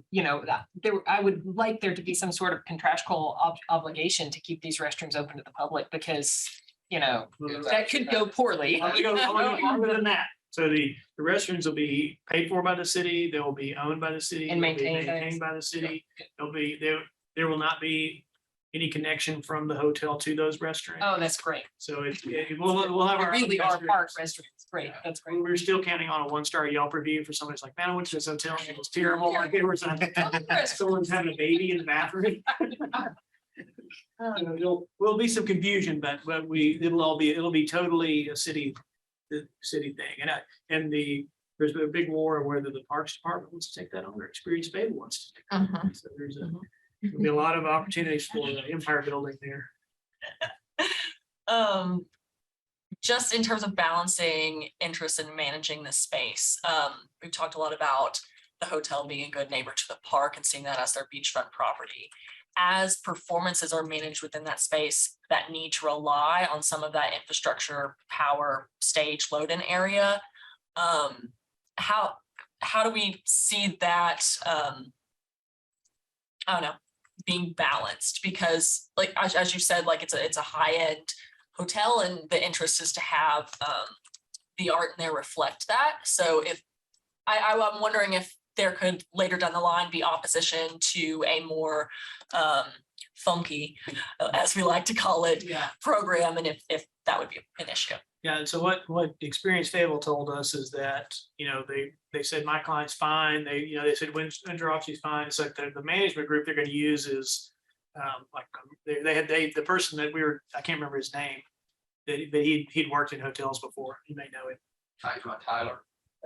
would like there to be some sort of contractual obligation to keep these restrooms open to the public, because, that could go poorly. I'll go longer than that. So the restrooms will be paid for by the city, they will be owned by the city. And they'll be maintained. by the city. There will not be any connection from the hotel to those restrooms. Oh, that's great. So we'll have They our. really own are restrooms. park restrooms. Great, that's great. We're still counting on a 1-star Yelp review for somebody who's like, man, I went to this hotel and it was terrible. Like there was someone's having a baby in the bathroom. Will be some confusion, but it'll be totally a city thing. There's been a big war on whether the Parks Department wants to take that on or Experience Fayetteville wants to. So there'll be a lot of opportunities for the empire building there. Just in terms of balancing interest in managing this space, we've talked a lot about the hotel being a good neighbor to the park and seeing that as their beachfront property. As performances are managed within that space that need to rely on some of that infrastructure, power, stage, load-in area, how do we see that? I don't know, being balanced, because like as you said, like it's a high-end hotel and the interest is to have the art in there reflect that. So if I'm wondering if there could later down the line be opposition to a more funky, as we like to call it, program, and if that would be an issue. Yeah, and so what Experience Fayetteville told us is that, they said my client's fine. They said Windsor Office's fine. It's like the management group they're going to use is the person that I can't remember his name, but he'd worked in hotels before. You may know him. Tyler.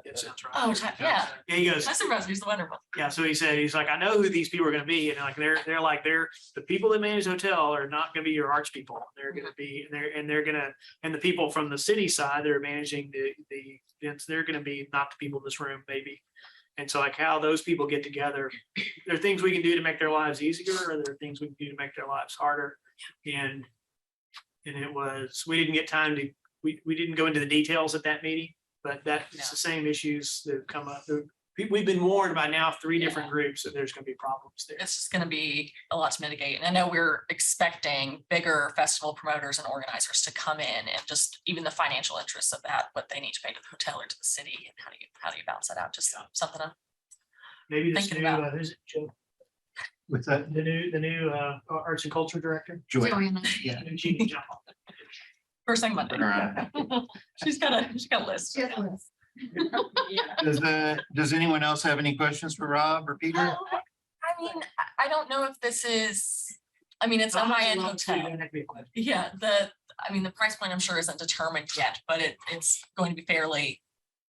That sounds right. Oh, yeah. Yeah, he goes. That's impressive. He's the wonderful. Yeah, so he's like, I know who these people are going to be, and like they're the people that manage the hotel are not going to be your arts people. They're going to be and the people from the city side that are managing the events, they're going to be not the people in this room maybe. And so like how those people get together, there are things we can do to make their lives easier, or there are things we can do to make their lives harder. And we didn't get time to we didn't go into the details at that meeting. But it's the same issues that come up. We've been warned by now 3 different groups that there's going to be problems there. It's just going to be a lot to mitigate. And I know we're expecting bigger festival promoters and organizers to come in, and just even the financial interests of that, what they need to pay to the hotel or to the city, and how do you balance that out? Just something I'm maybe this thinking new about. who's it, Joe? With that, The new arts and culture director. Joanne. Yeah. She can jump on. First thing Monday. She's got a list. Does anyone else have any questions for Rob or Peter? I mean, I don't know if this is, it's a high-end hotel. Yeah, the price point I'm sure isn't determined yet, but it's going to be fairly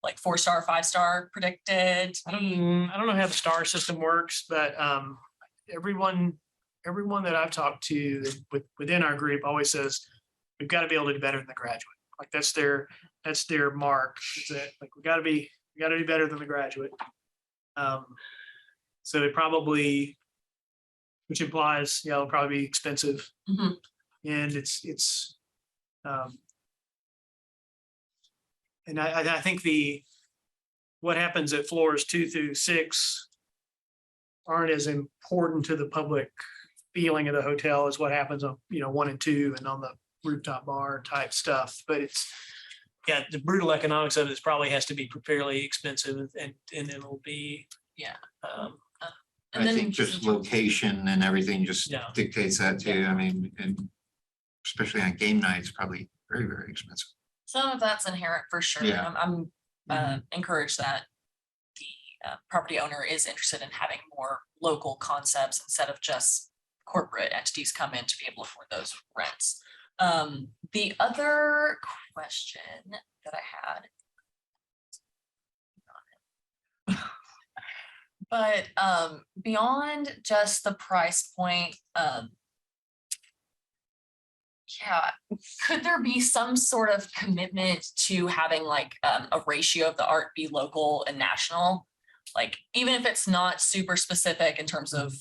like 4-star, 5-star predicted. I don't know how the star system works, but everyone everyone that I've talked to within our group always says, we've got to be able to do better than the graduate. Like that's their mark. Is that like we got to do better than the graduate. So it probably, which implies, it'll probably be expensive. Mhm. And and I think what happens at floors 2 through 6 aren't as important to the public feeling of the hotel as what happens on, 1 and 2 and on the rooftop bar type stuff. But the brutal economics of it probably has to be fairly expensive, and it'll be. Yeah. I think just location and everything just Yeah. dictates that too. I mean, and especially on game nights, probably very, very expensive. Some of that's inherent for sure. Yeah. I'm encouraged that the property owner is interested in having more local concepts instead of just corporate entities come in to be able to afford those rents. The other question that I had, but beyond just the price point, could there be some sort of commitment to having like a ratio of the art be local and national? Like, even if it's not super specific in terms of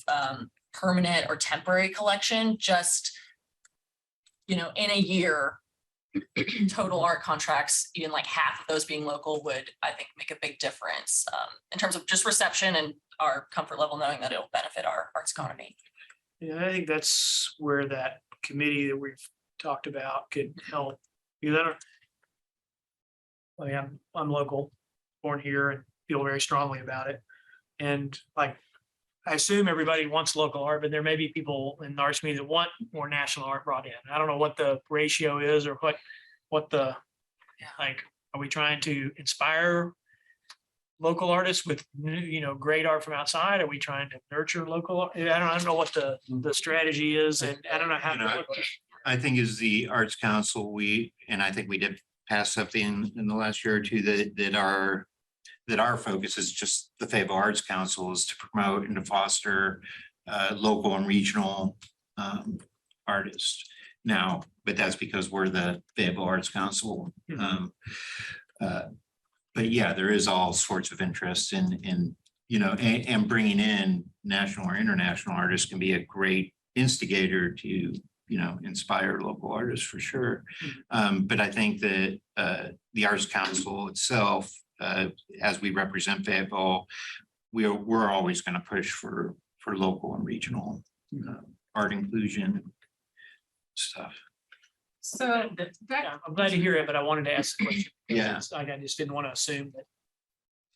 permanent or temporary collection, just, in a year, total art contracts, even like half of those being local would, I think, make a big difference in terms of just reception and our comfort level, knowing that it'll benefit our arts economy. Yeah, I think that's where that committee that we've talked about could help. Because I'm local, born here, and feel very strongly about it. And like, I assume everybody wants local art, but there may be people in the arts community that want more national art brought in. I don't know what the ratio is or what the, like, are we trying to inspire local artists with great art from outside? Are we trying to nurture local art? I don't know what the strategy is, and I don't know how. I think as the Arts Council, I think we did pass something in the last year or two that our focus is just the Fayetteville Arts Council is to promote and to foster local and regional artists. Now, but that's because we're the Fayetteville Arts Council. But yeah, there is all sorts of interest in and bringing in national or international artists can be a great instigator to inspire local artists for sure. But I think that the Arts Council itself, as we represent Fayetteville, we're always going to push for local and regional art inclusion stuff. So I'm glad to hear it, but I wanted to ask the question. Yeah. I just didn't want to assume that.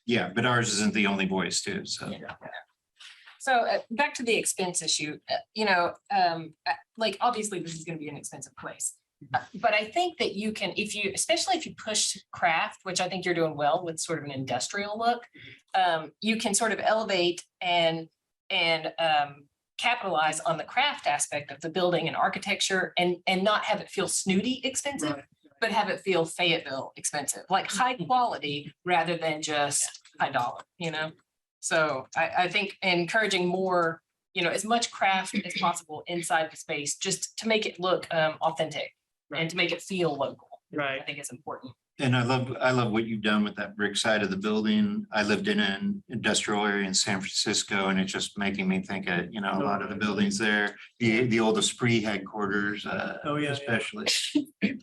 Yeah, but ours isn't the only voice too. So. Yeah. So back to the expense issue, like obviously this is going to be an expensive place. But I think that you can, especially if you push craft, which I think you're doing well with sort of an industrial look, you can sort of elevate and capitalize on the craft aspect of the building and architecture and not have it feel snooty expensive, but have it feel Fayetteville expensive, like high quality rather than just high dollar, So I think encouraging more, as much craft as possible inside the space, just to make it look authentic and to make it feel local. Right. I think it's important. And I love what you've done with that brick side of the building. I lived in an industrial area in San Francisco, and it's just making me think of, a lot of the buildings there, the old Esprit headquarters, especially. I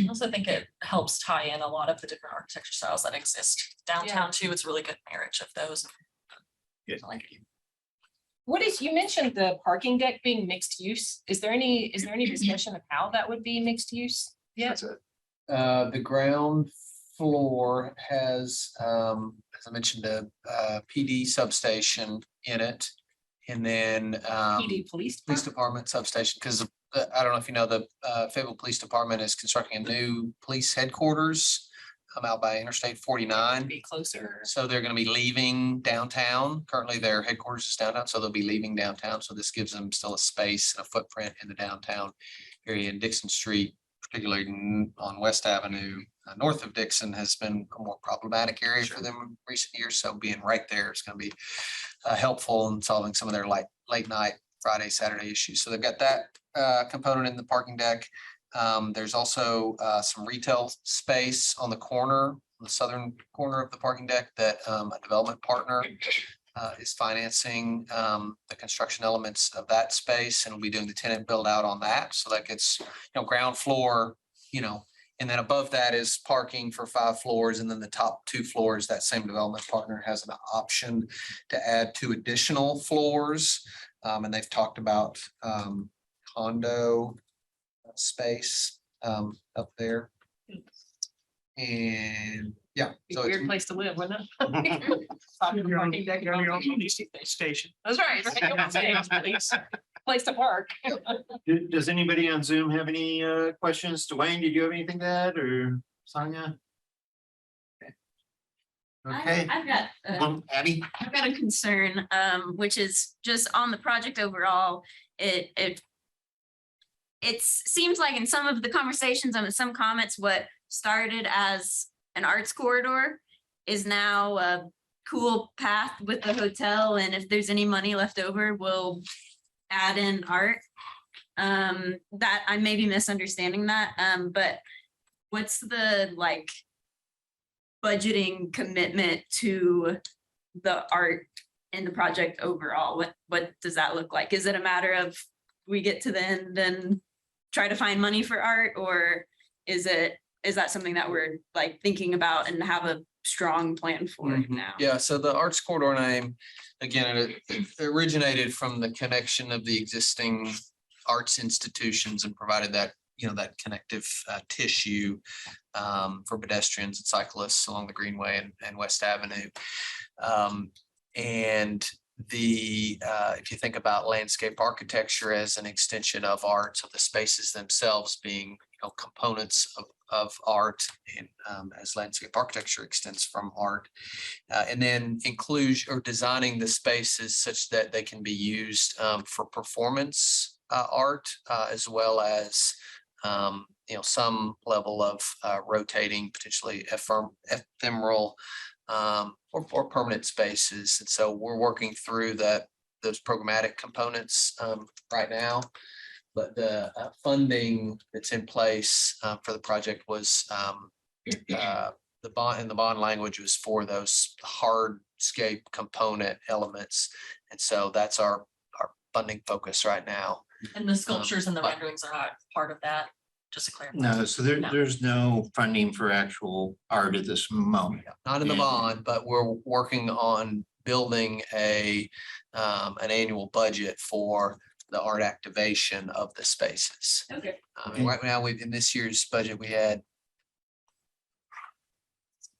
also think it helps tie in a lot of the different architecture styles that exist downtown too. It's a really good marriage of those. Good. I like it. You mentioned the parking deck being mixed use. Is there any discussion of how that would be mixed use? Yes. The ground floor has, as I mentioned, a PD substation in it. And then PD police department substation, because I don't know if you know, the Fayetteville Police Department is constructing a new police headquarters out by Interstate 49. Be closer. So they're going to be leaving downtown. Currently their headquarters is downtown, so they'll be leaving downtown. So this gives them still a space and a footprint in the downtown area. In Dixon Street, particularly on West Avenue, north of Dixon, has been a more problematic area for them in recent years. So being right there is going to be helpful in solving some of their late night Friday, Saturday issues. So they've got that component in the parking deck. There's also some retail space on the corner, the southern corner of the parking deck that a development partner is financing the construction elements of that space, and we'll be doing the tenant build out on that. So that gets, ground floor, and then above that is parking for 5 floors. And then the top 2 floors, that same development partner has an option to add 2 additional floors. And they've talked about condo space up there. And yeah, so Weird place to live, wouldn't it? You're on Parking deck, you're on your own you're on- police station. That's right. Right, you want to say, please. Place to park. Does anybody on Zoom have any questions? Dwayne, did you have anything to add, or Sonia? Okay, I've got, Abby? I've got a concern, which is just on the project overall. It seems like in some of the conversations and some comments, what started as an arts corridor is now a cool path with the hotel. And if there's any money left over, we'll add in art. That I may be misunderstanding that, but what's the budgeting commitment to the art in the project overall? What does that look like? Is it a matter of we get to the end and try to find money for art, or is that something that we're thinking about and have a strong plan for now? Yeah, so the Arts Corridor name, again, it originated from the connection of the existing arts institutions and provided that, that connective tissue for pedestrians and cyclists along the Greenway and West Avenue. And if you think about landscape architecture as an extension of art, of the spaces themselves being components of art, and as landscape architecture extends from art, and then inclusion or designing the spaces such that they can be used for performance art, as well as some level of rotating, potentially ephemeral or permanent spaces. And so we're working through those programmatic components right now. But the funding that's in place for the project was the bond language was for those hardscape component elements. And so that's our funding focus right now. And the sculptures and the renderings are not part of that, just to clarify. No, so there's no funding for actual art at this moment. Not in the bond, but we're working on building an annual budget for the art activation of the spaces. Okay. Right now, in this year's budget, we had,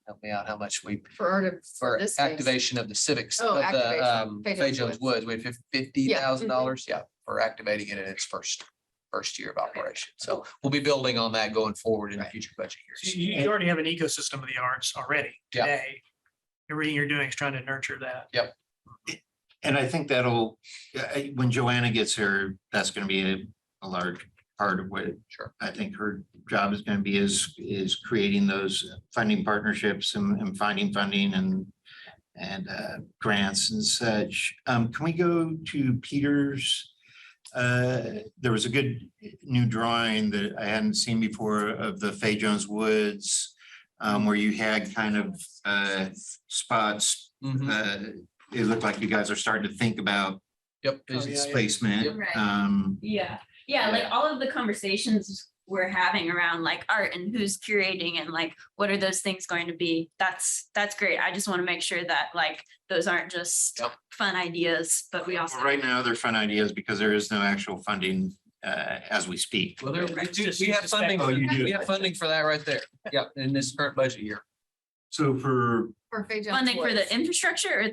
help me out, how much for this space. activation of the civics, Oh, of the activation. Fay Jones Woods, we had $50,000, yeah, for activating it in its first year of operation. So we'll be building on that going forward in future budget So years. you already have an ecosystem of the arts already Yeah. today. Everything you're doing is trying to nurture that. Yep. And I think that'll, when Joanna gets here, that's going to be a large part of what Sure. I think her job is going to be is creating those funding partnerships and finding funding and grants and such. Can we go to Peter's? There was a good new drawing that I hadn't seen before of the Fay Jones Woods, where you had kind of spots. It looked like you guys are starting to think about Yep. displacement. Yep. Right. Yeah, like all of the conversations we're having around art and who's curating and what are those things going to be, that's great. I just want to make sure that those aren't just fun ideas, but we also Right now, they're fun ideas because there is no actual funding as we speak. Well, we Just have use the funding, spec- Oh, you do. we have funding for that right there. Yep, in this current budget year. So for, funding for the infrastructure or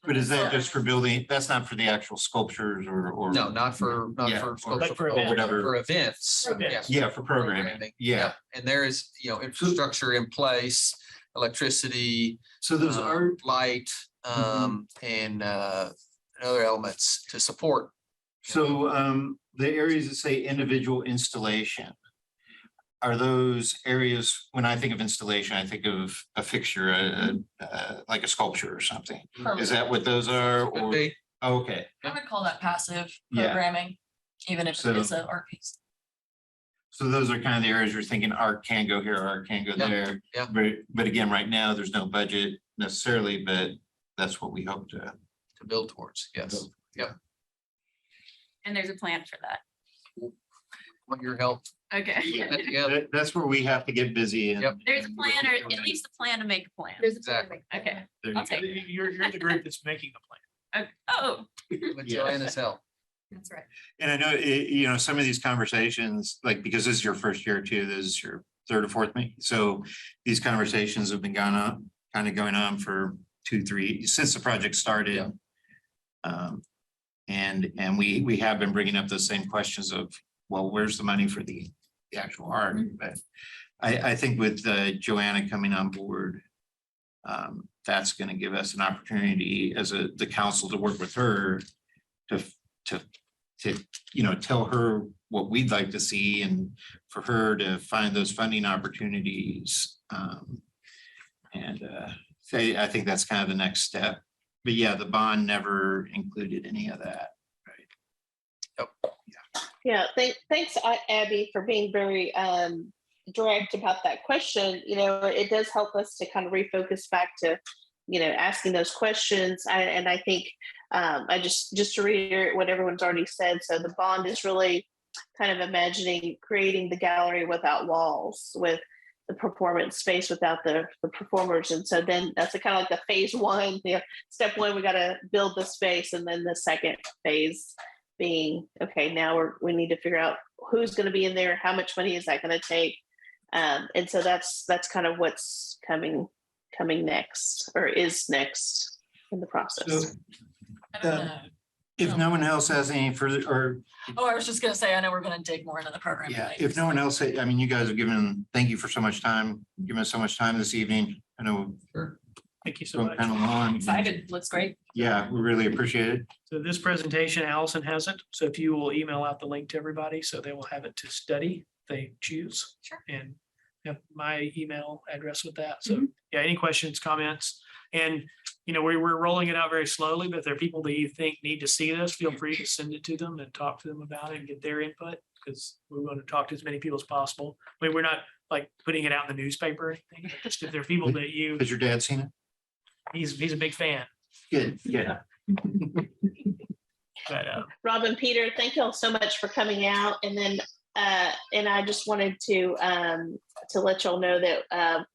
but is that just for building? That's not for the actual sculptures or? No, not for Yeah, for or sculpture, for for events. whatever. for events. For events. Yeah, for programming. Yeah. And there is, infrastructure in place, electricity, So those are, light, and other elements to support. so the areas that say individual installation. Are those areas, when I think of installation, I think of a fixture, like a sculpture or something. Is that what those are? Could Or, be. Okay, I would call that passive Yeah. programming, even if So- it is an art piece. so those are kind of the areas you're thinking art can go here, art can go Yeah, there. yeah. But again, right now, there's no budget necessarily, but that's what we hope to. build towards, yes. Yep. And there's a plan for that. Want your help? Okay. Yeah, That's where we have to get busy. And Yep. There's a plan, or at least a plan to make a plan. exactly. Okay. there you I'll go. take it. You're the group that's making the plan. Oh, With Yes. Joanna's help. That's right. And I know, some of these conversations, like, because this is your first year too, this is your third or fourth meeting. So these conversations have been kind of going on for 2-3, since the project started. Yeah. And we have been bringing up those same questions of, well, where's the money for the actual art? But I think with Joanna coming on board, that's going to give us an opportunity as the council to work with her to tell her what we'd like to see, and for her to find those funding opportunities. I think that's kind of the next step. But yeah, the bond never included any of that. Yeah, thanks, Abby, for being very direct about that question. It does help us to kind of refocus back to, asking those questions. And I think I just to reiterate what everyone's already said. So the bond is really kind of imagining creating the gallery without walls, with the performance space without the performers. And so then that's kind of like the phase one. Step one, we got to build the space, and then the second phase being, okay, now we need to figure out who's going to be in there, how much money is that going to take, and so that's kind of what's coming next, or is next in the process. So I don't know. if no one else has any further, or Oh, I was just gonna say, I know we're gonna dig more into the program. yeah, tonight, if no so- one else, I mean, you guys have thank you for so much time, giving us so much time this evening. I know Thank you so we're much. kind of long. Excited, looks great. Yeah, we really appreciate it. So this presentation, Allison hasn't, so if you will email out the link to everybody, so they will have it to study, if they choose. Sure. And have my email address with that. So yeah, any questions, comments? And, we're rolling it out very slowly, but if there are people that you think need to see this, feel free to send it to them and talk to them about it and get their input, because we want to talk to as many people as possible. I mean, we're not like putting it out in the newspaper or anything, but just if there are people that Has your dad seen it? he's a big fan, Good, yeah. but Rob and Peter, thank you all so much for coming out. And then, and I just wanted to let y'all know that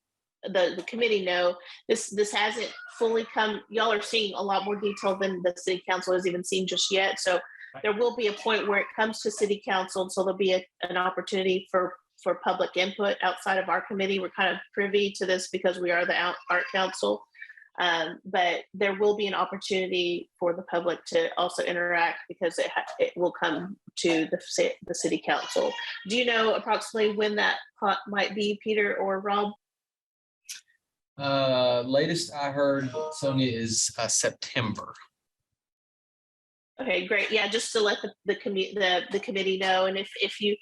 the committee know this hasn't fully come. Y'all are seeing a lot more detail than the city council has even seen just yet. So there will be a point where it comes to city council. And so there'll be an opportunity for public input outside of our committee. We're kind of privy to this because we are the art council. But there will be an opportunity for the public to also interact, because it will come to the city council. Do you know approximately when that might be, Peter or Rob? Latest I heard, Sonia, is September. Okay, great. Yeah, just to let the committee know, and if you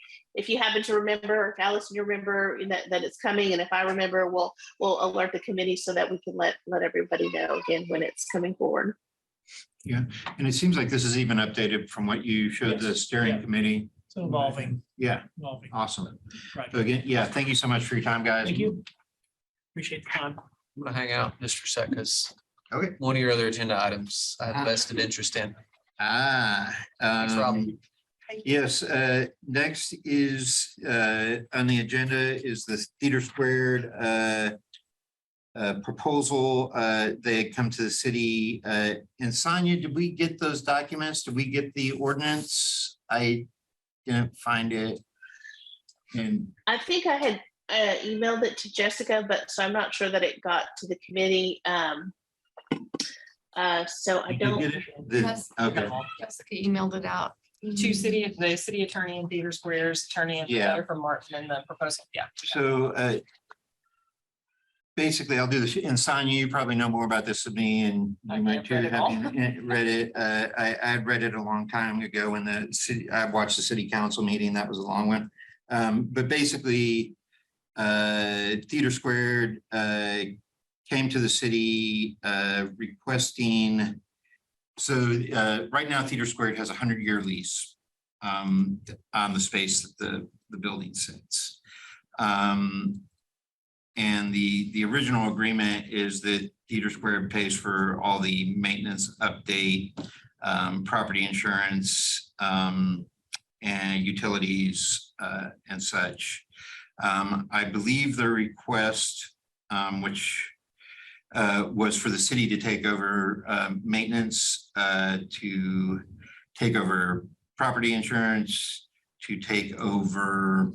happen to remember, if Allison, you remember that it's coming, and if I remember, we'll alert the committee so that we can let everybody know again when it's coming forward. Yeah, and it seems like this is even updated from what you showed the Yes. steering Yeah. committee. it's evolving. Yeah, Evolving. awesome. Right. So again, yeah, thank you so much for your time, guys. Thank you. Appreciate the time. I'm gonna hang out just for a sec, because Okay. one of your other agenda items I have vested interest in. Thanks, Rob. Yes, next is on the agenda is the Theater Squared proposal. They had come to the city. And Sonia, did we get those documents? Did we get the ordinance? I didn't find it. And I think I had emailed it to Jessica, but so I'm not sure that it got to the committee. So I you did don't. get it? Yes. Okay, Jessica emailed it out. To the city attorney and Theater Square's attorney, and Yeah. letter from Martin and the proposal. Yeah. so basically I'll do this. And Sonia, you probably know more about this than me, and I you might have too, read it all. having read it. I had read it a long time ago when I watched the city council meeting. That was a long one. But basically, Theater Squared came to the city requesting Right now, Theater Squared has a 100-year lease on the space that the building sits. And the original agreement is that Theater Squared pays for all the maintenance, update, property insurance, and utilities and such. I believe the request, which was for the city to take over maintenance, to take over property insurance, to take over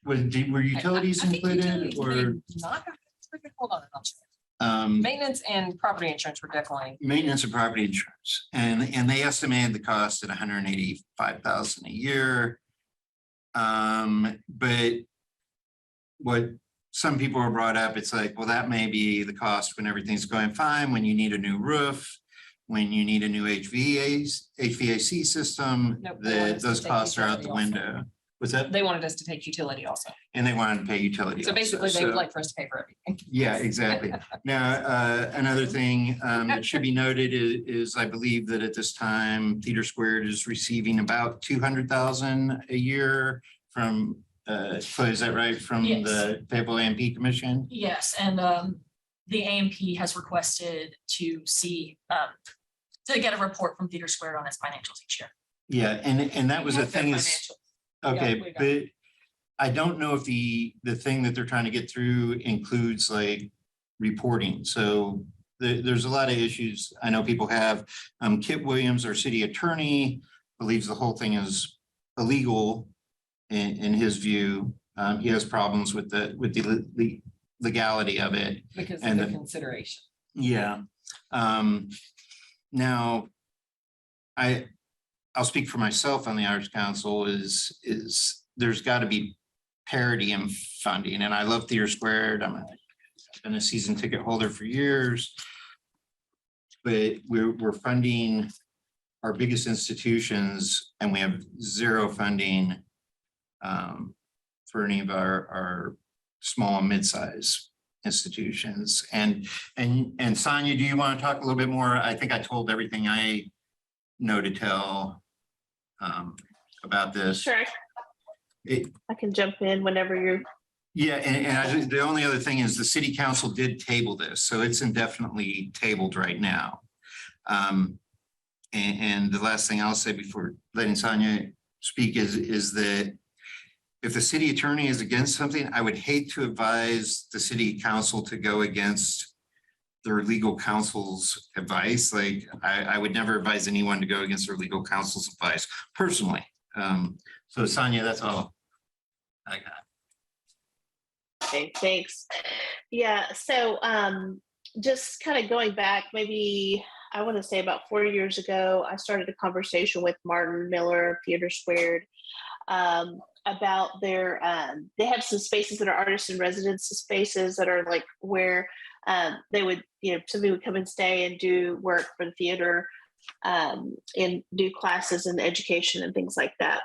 were utilities I think included utilities or? may not have- Hold on, I'll check. Maintenance and property insurance were definitely. Maintenance and property insurance, and they estimated the cost at $185,000 a year. But what some people are brought up, it's like, well, that may be the cost when everything's going fine, when you need a new roof, when you need a new HVAC system, Nope, they want us to those take costs are out utility the also. window. What's that? They wanted us to take utility also. And they wanted to pay utility. So also. basically, they would So- like for us to pay for everything. Yeah, exactly. Now, another thing that should be noted is I believe that at this time, Theater Squared is receiving about 200,000 a year from, Chloe, is that right? From Yes. the Fayetteville AMP Commission? Yes, and the AMP has requested to see, to get a report from Theater Squared on its financials each year. Yeah, and that was the Have their thing is, financials. okay, Yeah, we got but I don't know if the thing that they're trying to get through includes like reporting. So there's a lot of issues I know people have. Kit Williams, our city attorney, believes the whole thing is illegal in his view. He has problems with the legality of it. Because and of the the- consideration. Yeah. Now, I'll speak for myself on the Arts Council is there's got to be parity in funding, and I love Theater Squared. I've been a season ticket holder for years, but we're funding our biggest institutions, and we have zero funding for any of our small and mid-size institutions. And Sonia, do you want to talk a little bit more? I think I told everything I know to tell about this. Sure. I can jump in whenever you're. Yeah, and the only other thing is the city council did table this, so it's indefinitely tabled right now. And the last thing I'll say before letting Sonia speak is that if the city attorney is against something, I would hate to advise the city council to go against their legal counsel's advice. Like I would never advise anyone to go against their legal counsel's advice personally. So Sonia, that's all I got. Okay, thanks. Yeah, so just kind of going back, maybe I want to say about 4 years ago, I started a conversation with Martin Miller, Theater Squared, about their, they have some spaces that are artist in residence spaces that are like where they would, somebody would come and stay and do work for the theater and do classes and education and things like that.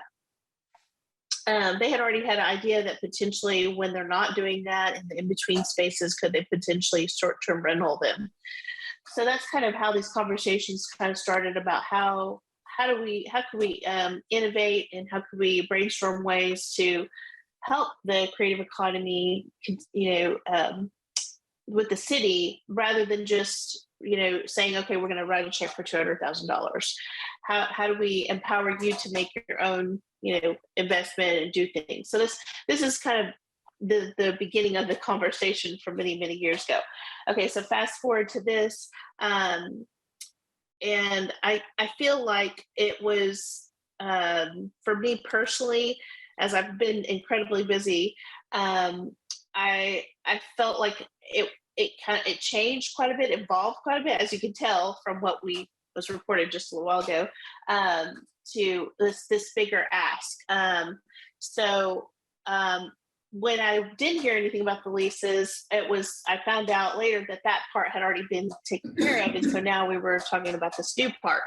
They had already had an idea that potentially when they're not doing that in the in-between spaces, could they potentially short-term rental them? So that's kind of how these conversations kind of started about how can we innovate and how can we brainstorm ways to help the creative economy, with the city rather than just, saying, okay, we're going to write a check for $200,000. How do we empower you to make your own, investment and do things? So this is kind of the beginning of the conversation from many, many years ago. Okay, so fast forward to this. And I feel like it was, for me personally, as I've been incredibly busy, I felt like it changed quite a bit, evolved quite a bit, as you can tell from what was reported just a little while ago, to this bigger ask. When I didn't hear anything about the leases, I found out later that part had already been taken care of. And so now we were talking about this new part.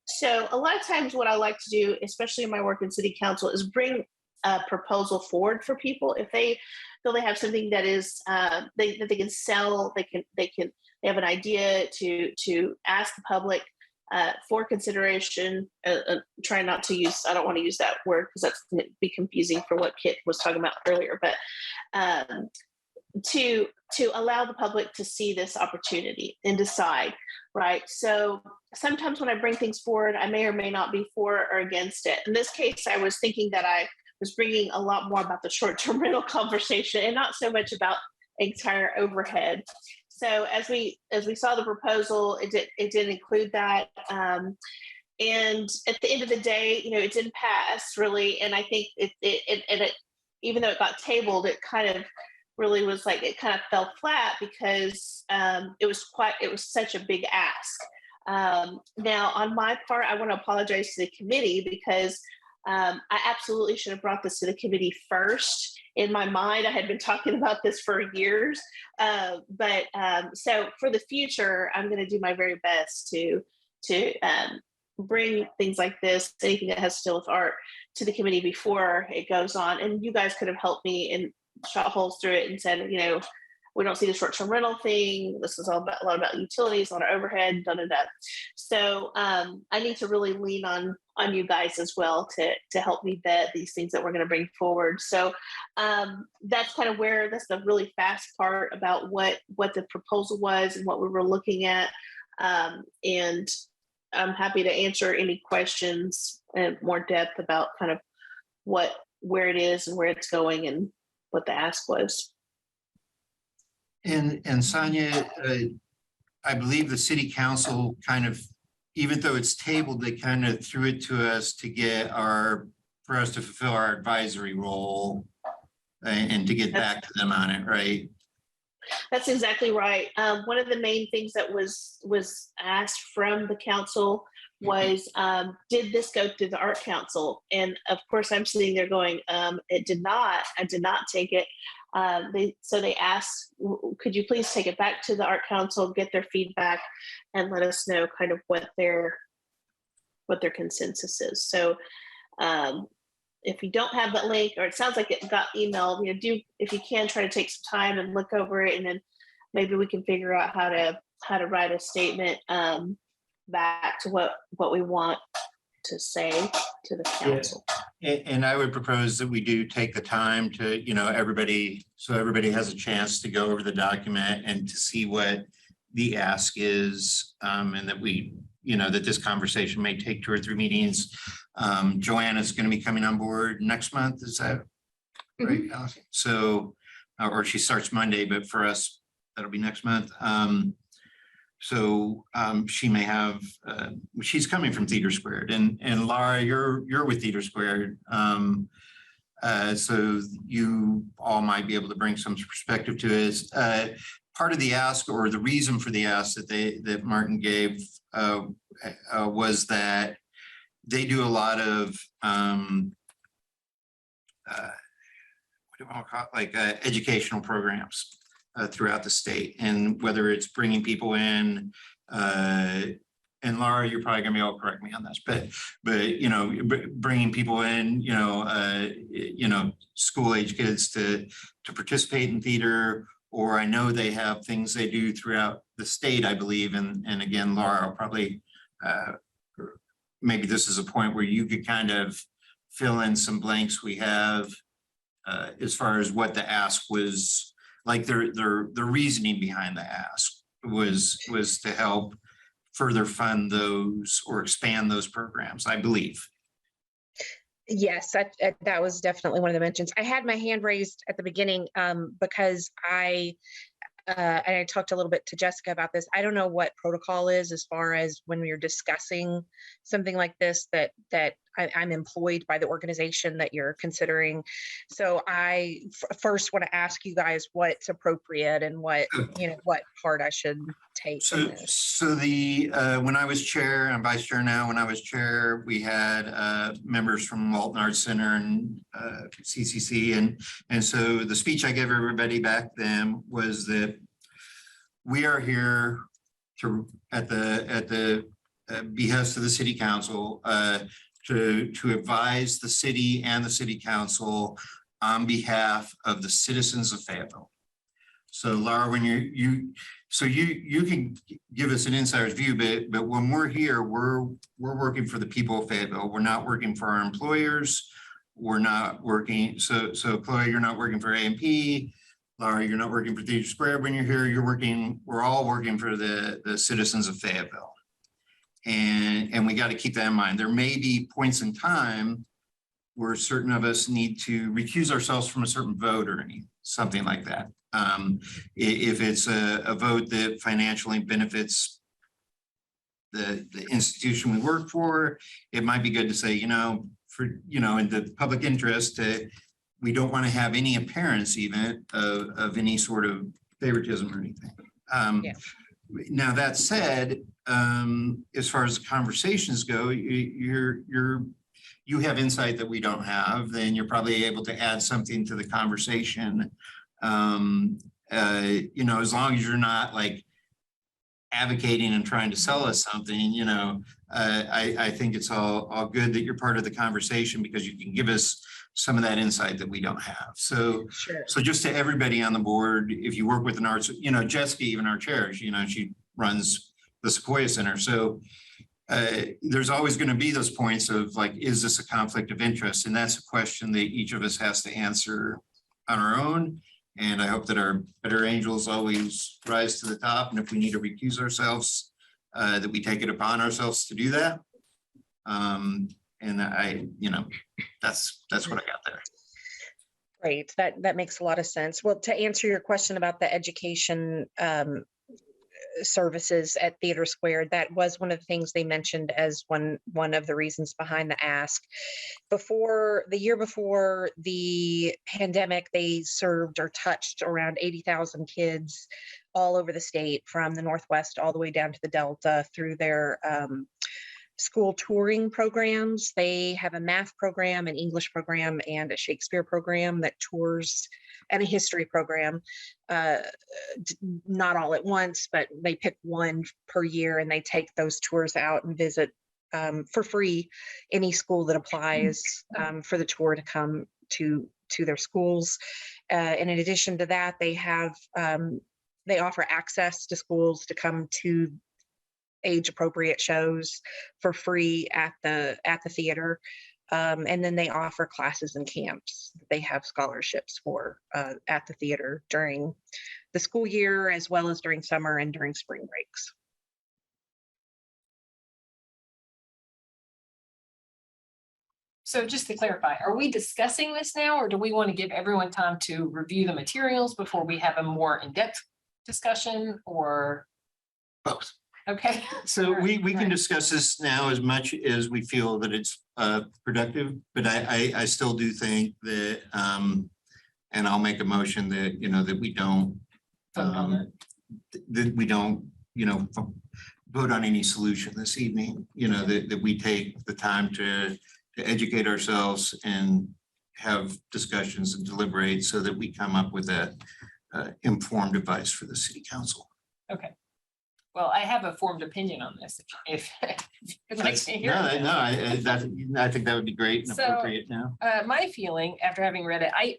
So a lot of times what I like to do, especially in my work in city council, is bring a proposal forward for people. If they feel they have something that is that they can sell, they have an idea to ask the public for consideration. Try not to use, I don't want to use that word because that's going to be confusing for what Kit was talking about earlier, but to allow the public to see this opportunity and decide, right? So sometimes when I bring things forward, I may or may not be for or against it. In this case, I was thinking that I was bringing a lot more about the short-term rental conversation and not so much about entire overhead. So as we saw the proposal, it did include that. And at the end of the day, it didn't pass really. And I think it even though it got tabled, it kind of really was like, it kind of fell flat because it was such a big ask. Now on my part, I want to apologize to the committee because I absolutely should have brought this to the committee first. In my mind, I had been talking about this for years. But so for the future, I'm going to do my very best to bring things like this, anything that has to do with art, to the committee before it goes on. And you guys could have helped me and shot holes through it and said, we don't see the short-term rental thing. This is a lot about utilities, a lot of overhead, So I need to really lean on you guys as well to help me vet these things that we're going to bring forward. So that's kind of that's the really fast part about what the proposal was and what we were looking at. And I'm happy to answer any questions in more depth about kind of where it is and where it's going and what the ask was. And Sonia, I believe the city council kind of, even though it's tabled, they kind of threw it to us for us to fulfill our advisory role and to get back to them on it, right? That's exactly right. One of the main things that was asked from the council was, did this go through the Art Council? And of course, I'm sitting there going, it did not. I did not take it. They asked, could you please take it back to the Art Council, get their feedback, and let us know kind of what their consensus is. So if you don't have that link, or it sounds like it got emailed, if you can, try to take some time and look over it, and then maybe we can figure out how to write a statement back to what we want to say to the council. And I would propose that we do take the time to, everybody has a chance to go over the document and to see what the ask is, and that that this conversation may take 2 or 3 meetings. Joanna's going to be coming on board next month. Is that right? Mm-hmm. So, or she starts Monday, but for us, that'll be next month. So she may have, she's coming from Theater Squared, and Laura, you're with Theater Squared. So you all might be able to bring some perspective to it. Part of the ask, or the reason for the ask that Martin gave, was that they do a lot of educational programs throughout the state, and whether it's bringing people in, and Laura, you're probably gonna be able to correct me on this, but bringing people in, school age kids to participate in theater, or I know they have things they do throughout the state, I believe, and again, Laura, I'll probably maybe this is a point where you could kind of fill in some blanks we have as far as what the ask was. Like the reasoning behind the ask was to help further fund those or expand those programs, I believe. Yes, that was definitely one of the mentions. I had my hand raised at the beginning because and I talked a little bit to Jessica about this. I don't know what protocol is as far as when you're discussing something like this, that I'm employed by the organization that you're considering. So I first want to ask you guys what's appropriate and what part I should take. So when I was chair, I'm vice chair now, when I was chair, we had members from Walton Arts Center and CCC. And so the speech I gave everybody back then was that we are here at the behest of the city council to advise the city and the city council on behalf of the citizens of Fayetteville. So Laura, when you can give us an insider's view, but when we're here, we're working for the people of Fayetteville. We're not working for our employers. We're not working, so Chloe, you're not working for A&P. Laura, you're not working for Theater Square. When you're here, we're all working for the citizens of Fayetteville. And we got to keep that in mind. There may be points in time where certain of us need to recuse ourselves from a certain vote or something like that. If it's a vote that financially benefits the institution we work for, it might be good to say, in the public interest, we don't want to have any appearance even of any sort of favoritism or anything. Now that said, as far as the conversations go, you have insight that we don't have, then you're probably able to add something to the conversation. As long as you're not like advocating and trying to sell us something, I think it's all good that you're part of the conversation because you can give us some of that insight that we don't have. So, Sure. So just to everybody on the board, if you work with an arts, Jessica, even our chair, she runs the Sequoia Center. So there's always going to be those points of like, is this a conflict of interest? And that's a question that each of us has to answer on our own. And I hope that our better angels always rise to the top. And if we need to recuse ourselves, that we take it upon ourselves to do that. And that's what I got there. Great. That makes a lot of sense. Well, to answer your question about the education services at Theater Square, that was one of the things they mentioned as one of the reasons behind the ask. The year before the pandemic, they served or touched around 80,000 kids all over the state, from the Northwest all the way down to the Delta, through their school touring programs. They have a math program, an English program, and a Shakespeare program that tours, and a history program, not all at once, but they pick one per year and they take those tours out and visit for free any school that applies for the tour to come to their schools. And in addition to that, they offer access to schools to come to age appropriate shows for free at the theater. And then they offer classes and camps. They have scholarships for at the theater during the school year, as well as during summer and during spring breaks. So just to clarify, are we discussing this now, or do we want to give everyone time to review the materials before we have a more in-depth discussion, or? Both. Okay. So we can discuss this now as much as we feel that it's productive, but I still do think that, and I'll make a motion that, that we don't, vote on any solution this evening, that we take the time to educate ourselves and have discussions and deliberate so that we come up with that informed advice for the city council. Okay. Well, I have a formed opinion on this. If it makes me hear. I think that would be great and appropriate now. My feeling after having read it, I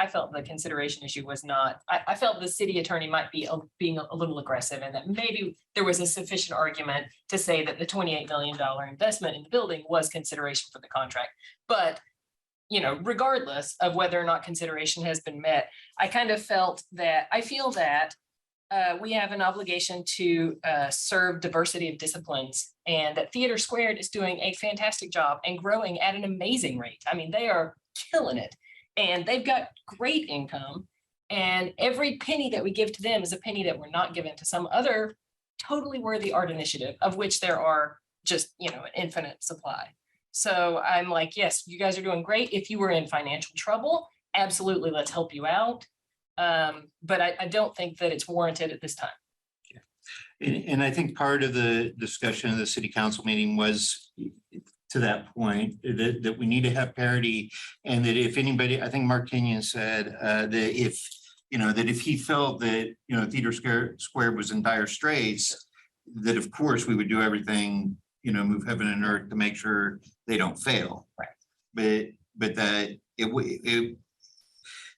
felt the consideration issue was not, I felt the city attorney might be being a little aggressive, and that maybe there was a sufficient argument to say that the $28 million investment in the building was consideration for the contract. But, regardless of whether or not consideration has been met, I feel that we have an obligation to serve diversity of disciplines, and that Theater Squared is doing a fantastic job and growing at an amazing rate. I mean, they are killing it, and they've got great income, and every penny that we give to them is a penny that we're not giving to some other totally worthy art initiative, of which there are just, an infinite supply. So I'm like, yes, you guys are doing great. If you were in financial trouble, absolutely, let's help you out. But I don't think that it's warranted at this time. And I think part of the discussion of the city council meeting was to that point, that we need to have parity, and that if anybody, I think Mark Kenyon said that if he felt that, Theater Square was in dire straits, that of course we would do everything move heaven and earth to make sure they don't fail. Right. But that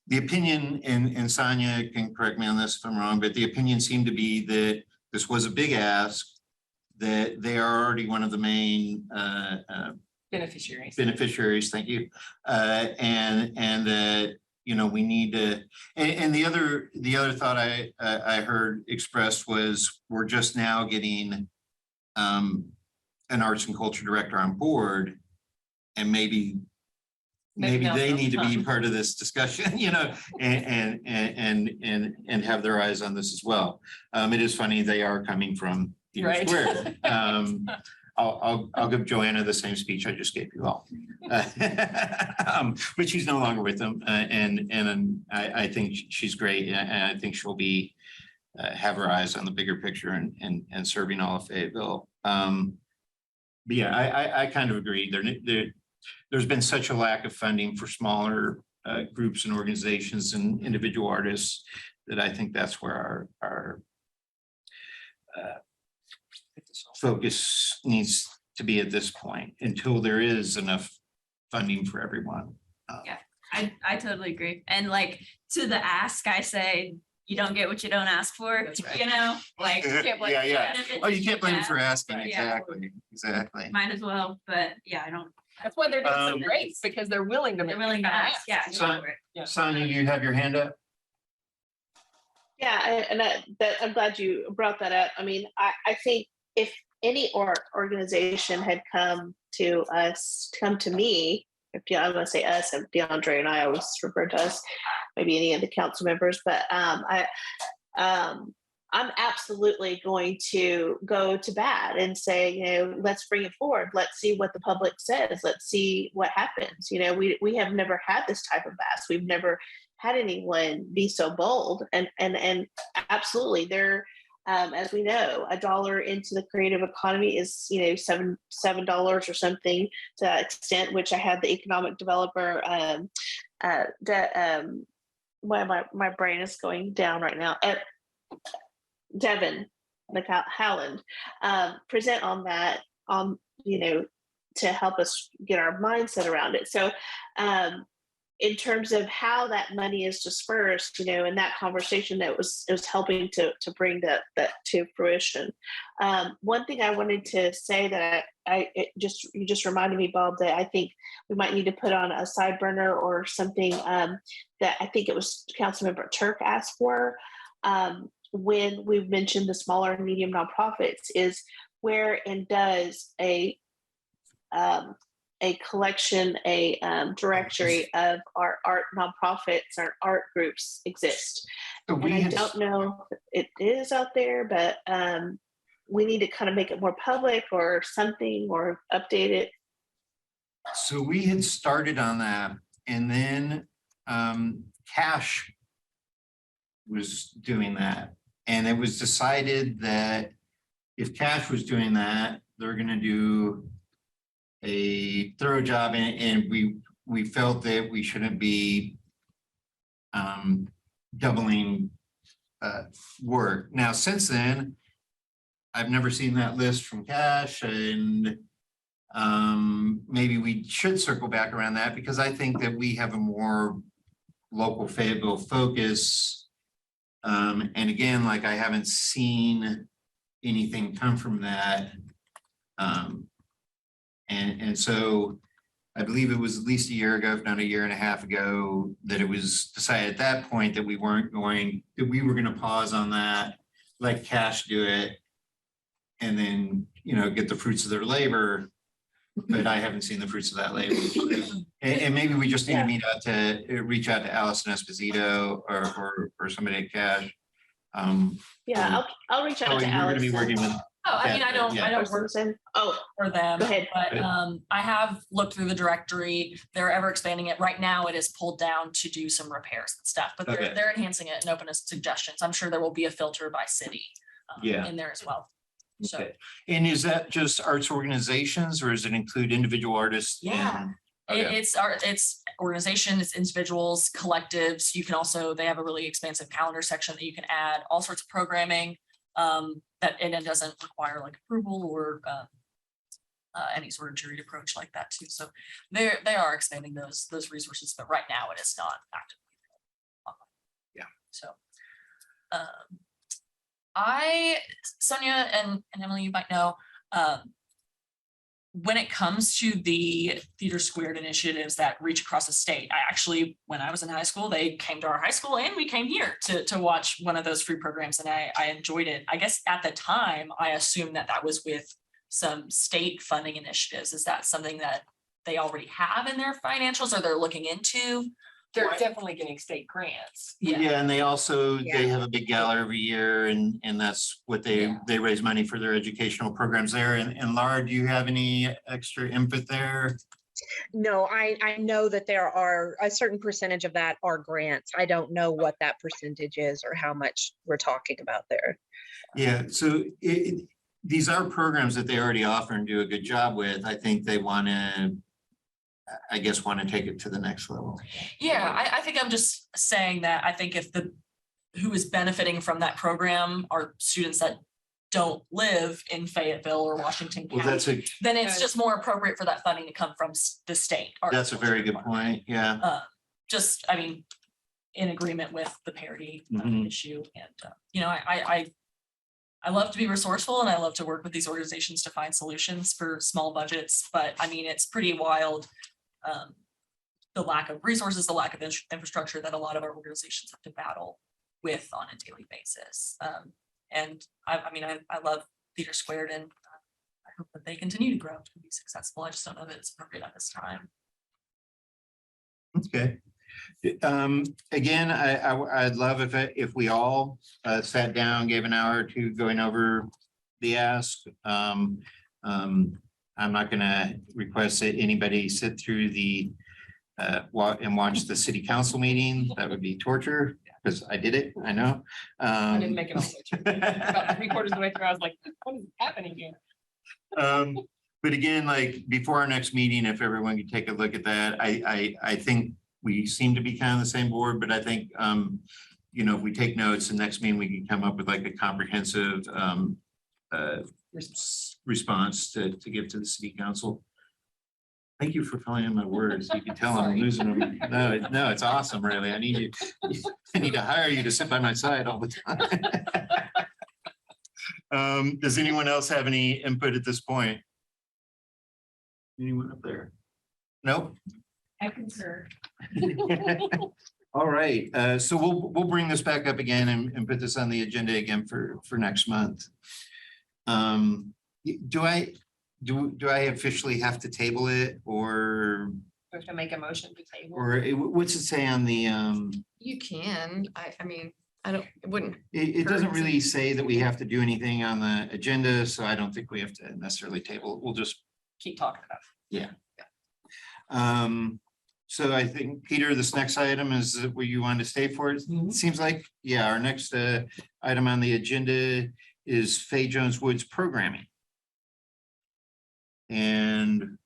the opinion, and Sonia can correct me on this if I'm wrong, but the opinion seemed to be that this was a big ask, that they are already one of the main beneficiaries, thank you. And that, we need to, and the other thought I heard expressed was, we're just now getting an arts and culture director on board, and maybe they need to be part of this discussion, and have their eyes on this as well. It is funny, they are coming from Theater Square. I'll give Joanna the same speech I just gave you all. But she's no longer with them, and I think she's great, and I think she'll be have her eyes on the bigger picture and serving all of Fayetteville. But yeah, I kind of agree. There's been such a lack of funding for smaller groups and organizations and individual artists that I think that's where our focus needs to be at this point, until there is enough funding for everyone. Yeah, I totally agree. And like, to the ask, I say, you don't get what you don't ask for, like. Yeah. Oh, you can't blame them for asking. Exactly. Might as well, but yeah, I don't. That's why they're doing some great, because they're willing to. They're willing to ask, yeah. Sonia, you have your hand up? Yeah, I'm glad you brought that up. I mean, I think if any organization had come to me, if I'm going to say us, and DeAndre and I always refer to us, maybe any of the council members, but I'm absolutely going to go to bat and say, let's bring it forward. Let's see what the public says. Let's see what happens. We have never had this type of ask. We've never had anyone be so bold, and absolutely, there, as we know, $1 into the creative economy is $7 or something, to that extent. Which I had the economic developer, my brain is going down right now. Devin Howland present on that, to help us get our mindset around it. So in terms of how that money is dispersed, in that conversation, it was helping to bring that to fruition. One thing I wanted to say that you just reminded me, Bob, that I think we might need to put on a side burner or something, that I think it was Councilmember Turk asked for, when we mentioned the smaller and medium nonprofits, is where and does a collection, a directory of our art nonprofits, our art groups exist. And I don't know if it is out there, but we need to kind of make it more public or something, or update it. So we had started on that, and then Cash was doing that. And it was decided that if Cash was doing that, they're going to do a thorough job, and we felt that we shouldn't be doubling work. Now, since then, I've never seen that list from Cash, and maybe we should circle back around that, because I think that we have a more local Fayetteville focus. And again, like, I haven't seen anything come from that. And so I believe it was at least a year ago, if not a year and a half ago, that it was decided at that point that we were going to pause on that, let Cash do it, and then, get the fruits of their labor. But I haven't seen the fruits of that labor. And maybe we just need to reach out to Allison Esposito or somebody at Cash. I'll reach out to Allison. You're going to be working with. I don't work for them. Go ahead. But I have looked through the directory. They're ever expanding it. Right now, it is pulled down to do some repairs and stuff, but they're enhancing it and open as suggestions. I'm sure there will be a filter by city in there as well. So. Okay. And is that just arts organizations, or does it include individual artists? Yeah. It's organizations, it's individuals, collectives. You can also, they have a really expansive calendar section that you can add all sorts of programming, that, and it doesn't require like approval or any sort of juried approach like that too. So they are expanding those resources, but right now it is not actively. Yeah. So Sonia and Emily, you might know, when it comes to the Theater Squared initiatives that reach across the state, I actually, when I was in high school, they came to our high school and we came here to watch one of those free programs, and I enjoyed it. I guess at the time, I assumed that was with some state funding initiatives. Is that something that they already have in their financials or they're looking into? They're definitely getting state grants. Yeah, and they also, Yeah. they have a big gala every year and that's what Yeah. they raise money for their educational programs there. And Laura, do you have any extra input there? No, I know that there are a certain percentage of that are grants. I don't know what that percentage is or how much we're talking about there. Yeah, so these are programs that they already offer and do a good job with. I think they want to, I guess, want to take it to the next level. Yeah, I think I'm just saying that I think if who is benefiting from that program are students that don't live in Fayetteville or Washington Well, County, then it's just more appropriate for that funding to come from the state. that's a very good point. Yeah. Just, I mean, in agreement with the parity Mhm. issue. And, you know, I love to be resourceful and I love to work with these organizations to find solutions for small budgets, but I mean, it's pretty wild. The lack of resources, the lack of infrastructure that a lot of our organizations have to battle with on a daily basis. And I mean, I love Theater Squared and I hope that they continue to grow to be successful. I just don't know that it's appropriate at this time. Okay. Again, I'd love if we all sat down, gave an hour or two going over the ask. I'm not gonna request that anybody sit through the and watch the city council meeting. That would be torture because I did it, I know. I didn't make it all the way through. About 3/4 of the way through, I was like, what is happening here? But again, like before our next meeting, if everyone could take a look at that, I think we seem to be kind of the same board, but I think, you know, if we take notes, the next meeting, we can come up with like a comprehensive response to give to the city council. Thank you for filling in my words. You can tell I'm losing them. No, it's awesome, really. I need to hire you to sit by my side all the time. Does anyone else have any input at this point? Anyone up there? Nope. I concur. All right, so we'll bring this back up again and put this on the agenda again for next month. Do I officially have to table it or? We have to make a motion to table. Or what's it say on the, You can, I mean, it wouldn't. it doesn't really say that we have to do anything on the agenda, so I don't think we have to necessarily table. We'll just. Keep talking about it. Yeah. So I think, Peter, this next item is where you want to stay for it. It seems like, yeah, our next item on the agenda is Faye Jones Woods programming. And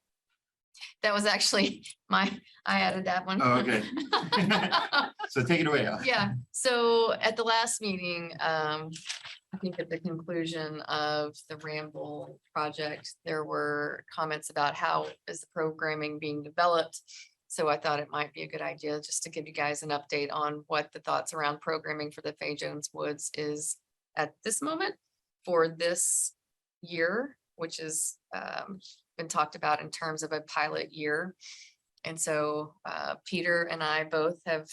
That was actually I added that one. oh, okay. So take it away. Al. Yeah, so at the last meeting, I think at the conclusion of the Ramble project, there were comments about how is the programming being developed. So I thought it might be a good idea just to give you guys an update on what the thoughts around programming for the Faye Jones Woods is at this moment for this year, which is been talked about in terms of a pilot year. And so Peter and I both have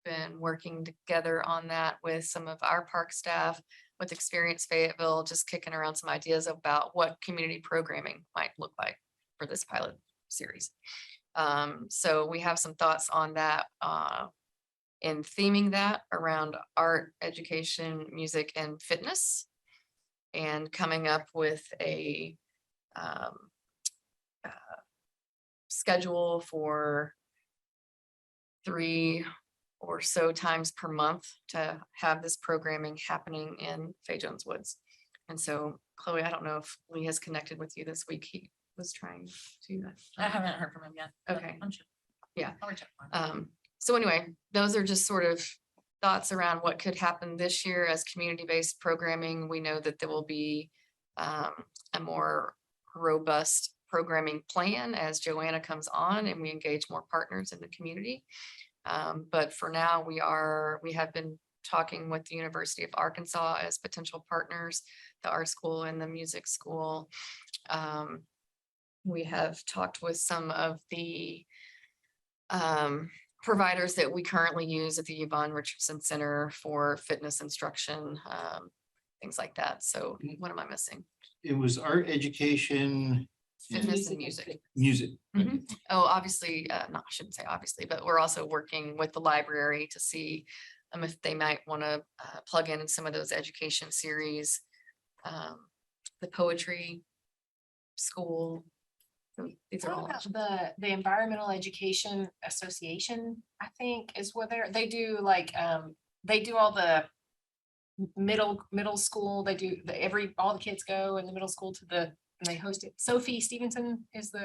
been working together on that with some of our park staff with Experience Fayetteville, just kicking around some ideas about what community programming might look like for this pilot series. So we have some thoughts on that in theming that around art, education, music, and fitness, and coming up with a schedule for 3 or so times per month to have this programming happening in Faye Jones Woods. And so, Chloe, I don't know if Lee has connected with you this week. He was trying to. I haven't heard from him yet. Okay. Yeah. I'll reach out. So anyway, those are just sort of thoughts around what could happen this year as community-based programming. We know that there will be a more robust programming plan as Joanna comes on and we engage more partners in the community. But for now, we have been talking with the University of Arkansas as potential partners, the art school and the music school. We have talked with some of the providers that we currently use at the Yvonne Richardson Center for fitness instruction, things like that. So what am I missing? It was art education, Fitness and music. music. Mhm. Oh, obviously, no, I shouldn't say obviously, but we're also working with the library to see if they might want to plug in some of those education series. The poetry school. So these are What all. about the Environmental Education Association, I think is what they do they do all the middle school, they do all the kids go in the middle school and they host it. Sophie Stevenson is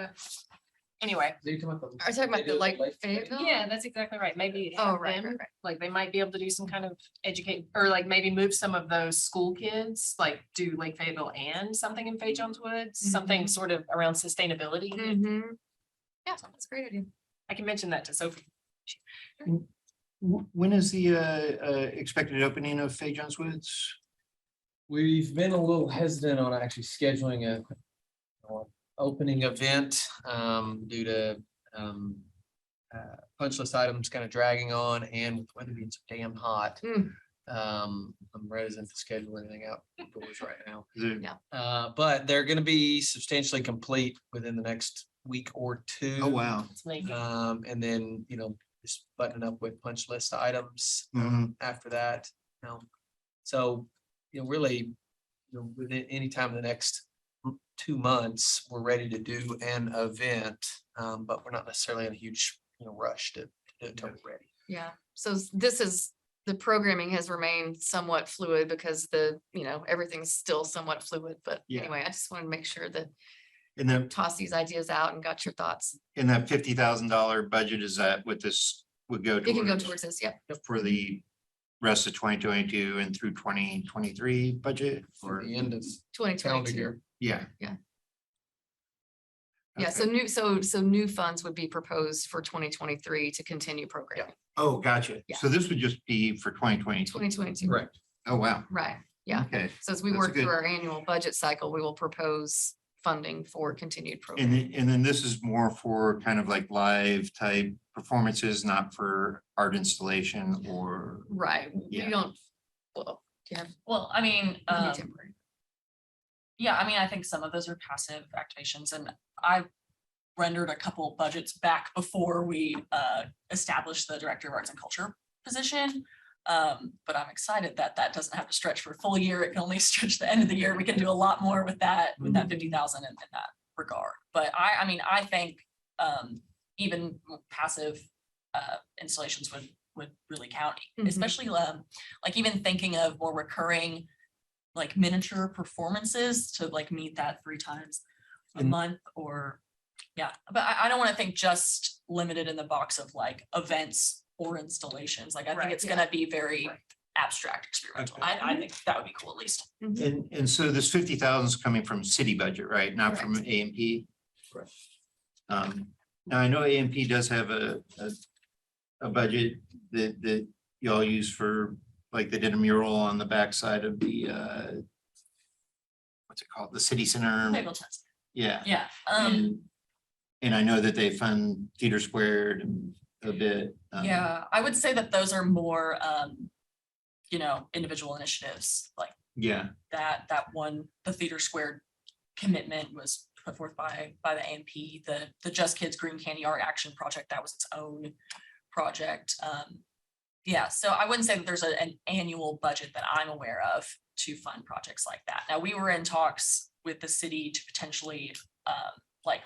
anyway. Are you talking about the like Fayetteville? Yeah, that's exactly right. Maybe Oh, have right, them, right. like they might be able to do some kind of educate, or like maybe move some of those school kids, like do Lake Fayetteville and something in Fay Jones Woods, something Mhm. sort of around sustainability. Mhm. Yeah, that's a great idea. I can mention that to Sophie. When is the expected opening of Fay Jones Woods? We've been a little hesitant on actually scheduling a opening event due to punch list items kind of dragging on and with weather being so damn hot. Mm. I'm reticent to schedule anything outdoors right now. Is it- Yeah. But they're gonna be substantially complete within the next week or two. Oh, wow. It's amazing. And then, just buttoning up with punch list items Mhm. after that. So, really, within any time in the next 2 months, we're ready to do an event. But we're not necessarily in a huge, rush to do it till we're ready. Yeah, so the programming has remained somewhat fluid because everything's still somewhat fluid, but Yeah. anyway, I just wanted to make sure that And then toss these ideas out and got your thoughts. in that $50,000 budget, is that what this would go It can go towards towards this, yep. for the rest of 2022 and through 2023 budget? For Or, the end of calendar 2022. year. yeah. Yeah, Okay. so new funds would be proposed for 2023 to continue programming. Oh, gotcha. Yeah. So this would just be for 2022. 2022. Correct. Oh, wow. Right, yeah. Okay. So as we That's work through good. our annual budget cycle, we will propose funding for continued And programming. then this is more for kind of like live type performances, not for art installation or, Right, Yeah. you don't, well, yeah. Well, I mean, temporary. yeah, I mean, I think some of those are passive activations and I rendered a couple budgets back before we established the Director of Arts and Culture position. But I'm excited that doesn't have to stretch for a full year. It can only stretch the end of the year. We can do a lot more with that 50,000 in that regard. But I think even passive installations would really count, Mhm. especially like even thinking of more recurring like miniature performances to like meet that 3 times a And- month or yeah, but I don't want to think just limited in the box of like events or installations. Like I think Right, it's yeah. gonna be very abstract experimental. Okay. I think that would be cool at least. and so this 50,000 is coming from city budget, right? Not from AMP? Correct. Now I know AMP does have a budget that y'all use for, like they did a mural on the backside of the what's it called? The city center. Maybe we'll test. Yeah. Yeah, And I know that they fund Theater Squared and a bit. yeah, I would say that those are more, individual initiatives like Yeah, that one, the Theater Squared commitment was put forth by the AMP, the Just Kids Green Candy Art Action Project, that was its own project. Yeah, so I wouldn't say that there's an annual budget that I'm aware of to fund projects like that. Now, we were in talks with the city to potentially like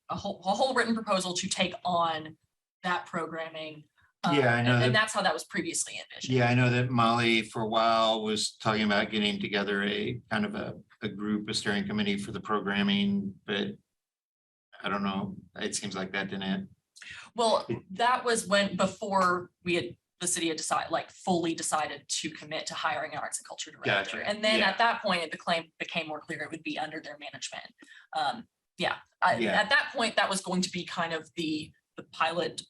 a whole written proposal to take on that programming. Yeah, I know that- And that's how that was previously envisioned. yeah, I know that Molly for a while was talking about getting together a kind of a group, a steering committee for the programming, but I don't know, it seems like that didn't. Well, that was before the city had fully decided to commit to hiring an arts and culture director. Gotcha, And then yeah. at that point, it became more clear it would be under their management. Yeah, Yeah. at that point, that was going to be kind of the pilot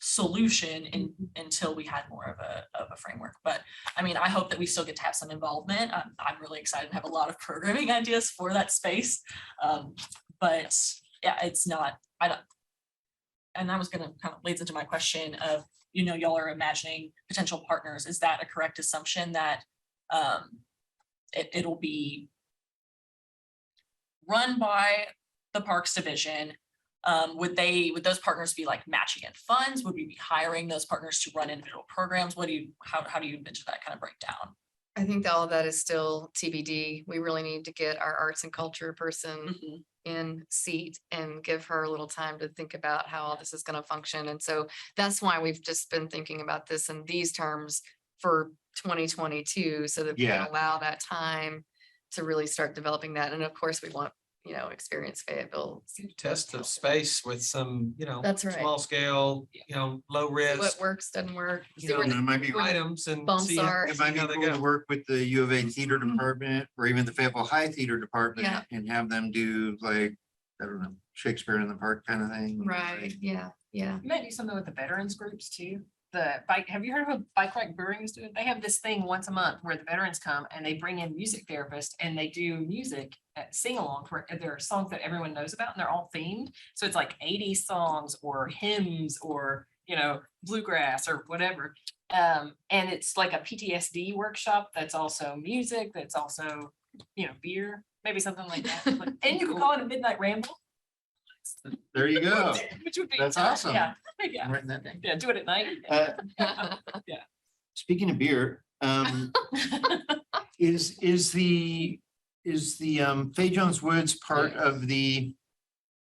solution until we had more of a framework. But I mean, I hope that we still get to have some involvement. I'm really excited to have a lot of programming ideas for that space. But yeah, it's not, I don't, and that was gonna kind of leads into my question of, y'all are imagining potential partners. Is that a correct assumption that it'll be run by the Parks Division? Would those partners be like matching in funds? Would we be hiring those partners to run individual programs? How do you envision that kind of breakdown? I think all of that is still TBD. We really need to get our arts and culture person Mm-hmm. in seat and give her a little time to think about how all this is going to function. And so that's why we've just been thinking about this in these terms for 2022, so that we Yeah. can allow that time to really start developing that. And of course, we want, experienced Fayetteville. Test the space with some, That's right. small scale, low See risk. what works, doesn't work. you See where know, It might be items and bumps see are. It might be how they cool to go. work with the U of A theater department or even the Fayetteville High Theater Department Yeah. and have them do like, I don't know, Shakespeare in the Park kind of thing. Right, yeah. You might do something with the veterans groups too. The bike, have you heard of what Bike Rack Brewing is doing? They have this thing once a month where the veterans come and they bring in music therapists and they do music sing along for, there are songs that everyone knows about and they're all themed. So it's like 80 songs or hymns or, bluegrass or whatever. And it's like a PTSD workshop that's also music, that's also, beer, maybe something like that. And you could call it a midnight ramble. There you go. Which would be. That's awesome. Yeah, I'm yeah, writing that down. yeah, do it at night. Speaking of beer, is the Fay Jones Woods part of the,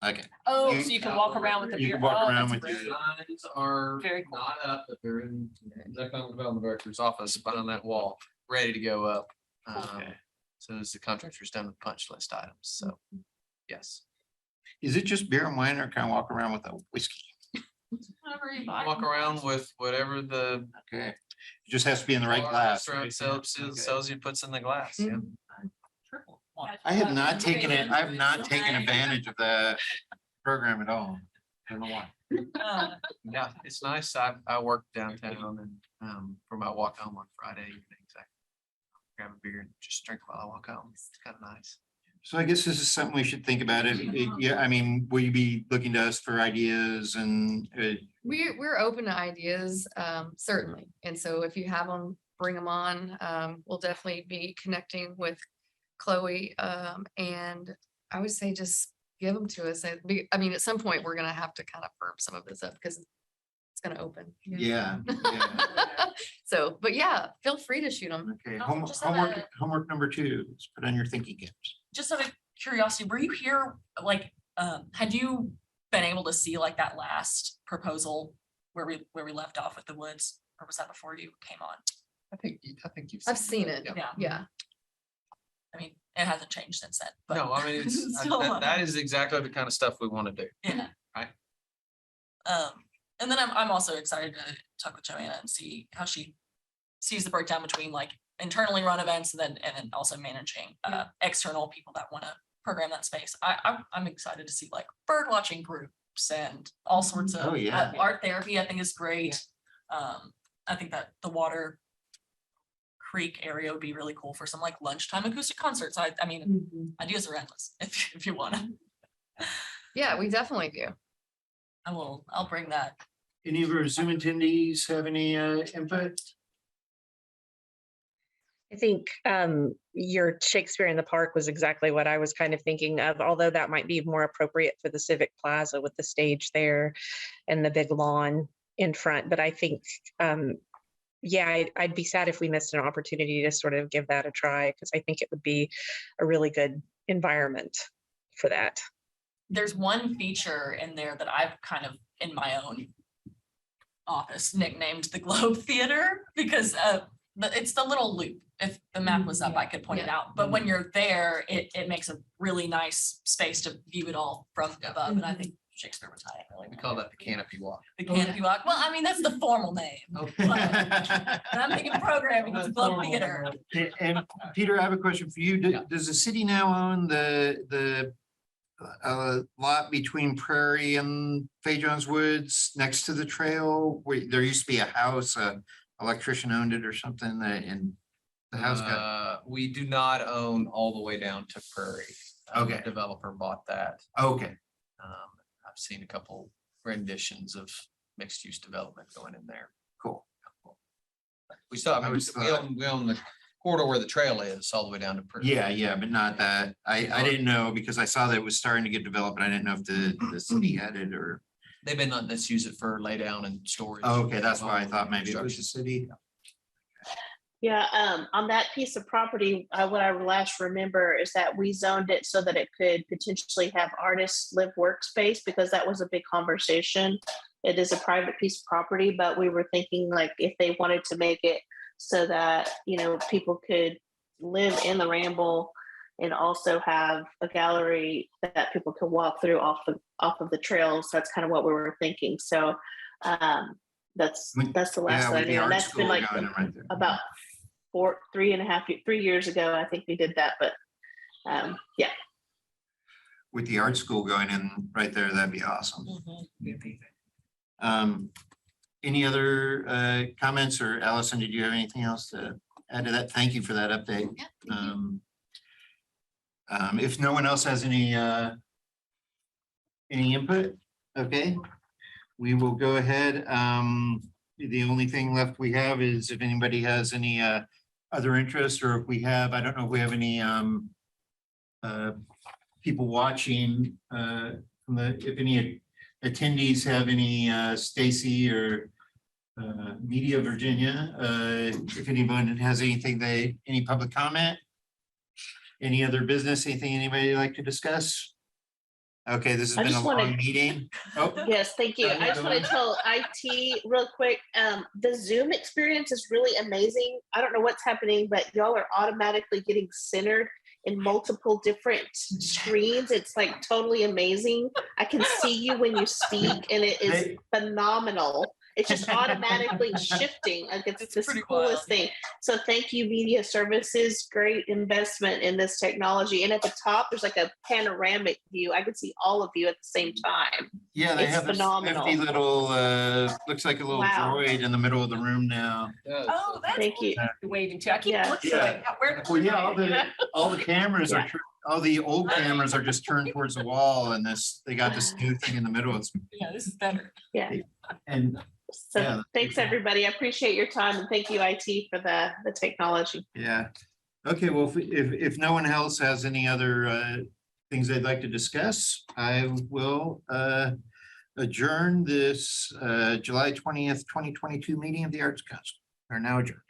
okay, Oh, You- so you can walk around with the you beer. can walk Oh, around that's with great. your- Signs are Very cool. not up, but they're in the economic development director's office behind that wall, ready to go up. Okay. So as the contractor's done with punch list items, so, yes. is it just beer and wine or can I walk around with a whiskey? Whatever you Walk around with whatever the Okay, it just has to be in the right bar glass. restaurant right? Okay. sells you, puts in the glass, yeah. Triple. I have not taken it, I have not taken advantage of that program at all. I don't know why. Yeah, it's nice. I work downtown and for my walk home on Friday evenings, I grab a beer and just drink while I walk home. It's kind of nice. So I guess this is something we should think about. Yeah, I mean, will you be looking to us for ideas and We're open to ideas, certainly. And so if you have them, bring them on. We'll definitely be connecting with Chloe. And I would say just give them to us. I mean, at some point, we're gonna have to kind of firm some of this up because it's gonna open. yeah, yeah. So, but yeah, feel free to shoot them. Okay, Just have homework number 2, is put on your thinking caps. Just out of curiosity, were you here, like, had you been able to see like that last proposal where we left off with the woods? Or was that before you came on? I think you've. I've seen it. Yeah. Yeah, Yeah. I mean, it hasn't changed since then. but- No, I mean, Still, that is exactly the kind of stuff we want to do. Yeah. Right. And then I'm also excited to talk with Joanna and see how she sees the breakdown between like internally run events and then also managing external people that want to program that space. I'm excited to see like bird watching groups and all sorts of Oh, yeah. art therapy. I think is great. I think that the Water Creek area would be really cool for some like lunchtime acoustic concerts. I mean, ideas are endless if you want to. Yeah, we definitely do. I'll bring that. Any of our Zoom attendees have any input? I think your Shakespeare in the Park was exactly what I was kind of thinking of, although that might be more appropriate for the Civic Plaza with the stage there and the big lawn in front. But I think, yeah, I'd be sad if we missed an opportunity to sort of give that a try, because I think it would be a really good environment for that. There's one feature in there that I've kind of in my own office nicknamed the Globe Theater because it's the little loop. If the map was up, I could point it Yeah. out. But when you're there, it makes a really nice space to view it all from above. And I think Shakespeare was high. We call that the canopy walk. the canopy walk. Well, I mean, that's the formal name. But I'm thinking programming, it's a Globe Theater. And Peter, I have a question for you. Does the city now own the a lot between Prairie and Fay Jones Woods next to the trail? Where there used to be a house, electrician owned it or something, and the house got, We do not own all the way down to Prairie. The Okay. Developer bought that. okay, I've seen a couple renditions of mixed use development going in there. cool. We still, I I mean, was we own the corridor where the trail is all the way down to Prairie. Yeah, but not that. I didn't know because I saw that it was starting to get developed, and I didn't know if the city had it or. They've been letting us use it for lay down and storage. Oh, okay, that's why I thought maybe it was the city. Yeah, on that piece of property, what I last remember is that we zoned it so that it could potentially have artists live workspace, because that was a big conversation. It is a private piece of property, but we were thinking like if they wanted to make it so that, people could live in the Ramble and also have a gallery that people could walk through off of the trails. That's kind of what we were thinking. So that's the last Yeah, that I with the knew. And art that's been school like going in right there. about 3 years ago, I think we did that, but yeah. With the art school going in right there, that'd be awesome. Any other comments, or Allison, did you have anything else to add to that? Thank you for that update. Yeah, thank you. If no one else has any input, okay, we will go ahead. The only thing left we have is if anybody has any other interest, or if we have, I don't know if we have any people watching, if any attendees have any Stacy or Media Virginia, if anyone has anything any public comment, any other business, anything anybody like to discuss? Okay, this I has been a just wanna- long meeting. Oh, Yes, thank you. I just want to tell IT real quick, the Zoom experience is really amazing. I don't know what's happening, but y'all are automatically getting centered in multiple different screens. It's like totally amazing. I can see you when you speak, and it is phenomenal. It's just automatically shifting. Like it's the pretty coolest wild. thing. So thank you, Media Services. Great investment in this technology. And at the top, there's like a panoramic view. I can see all of you at the same time. yeah, they It's have this phenomenal. nifty little, looks like a little Wow. droid in the middle of the room now. Oh, that's Thank you. Waving too. I keep Yeah. looking Yeah. like, where? Well, yeah, all the cameras Yeah. all the old cameras are just turned towards the wall, and they got this new thing in the middle. It's, Yeah, this is better. and So Yeah. thanks, everybody. I appreciate your time, and thank you, IT, for the technology. yeah. Okay, well, if no one else has any other things they'd like to discuss, I will adjourn this July 20th, 2022 meeting of the Arts Council. Are now adjourned.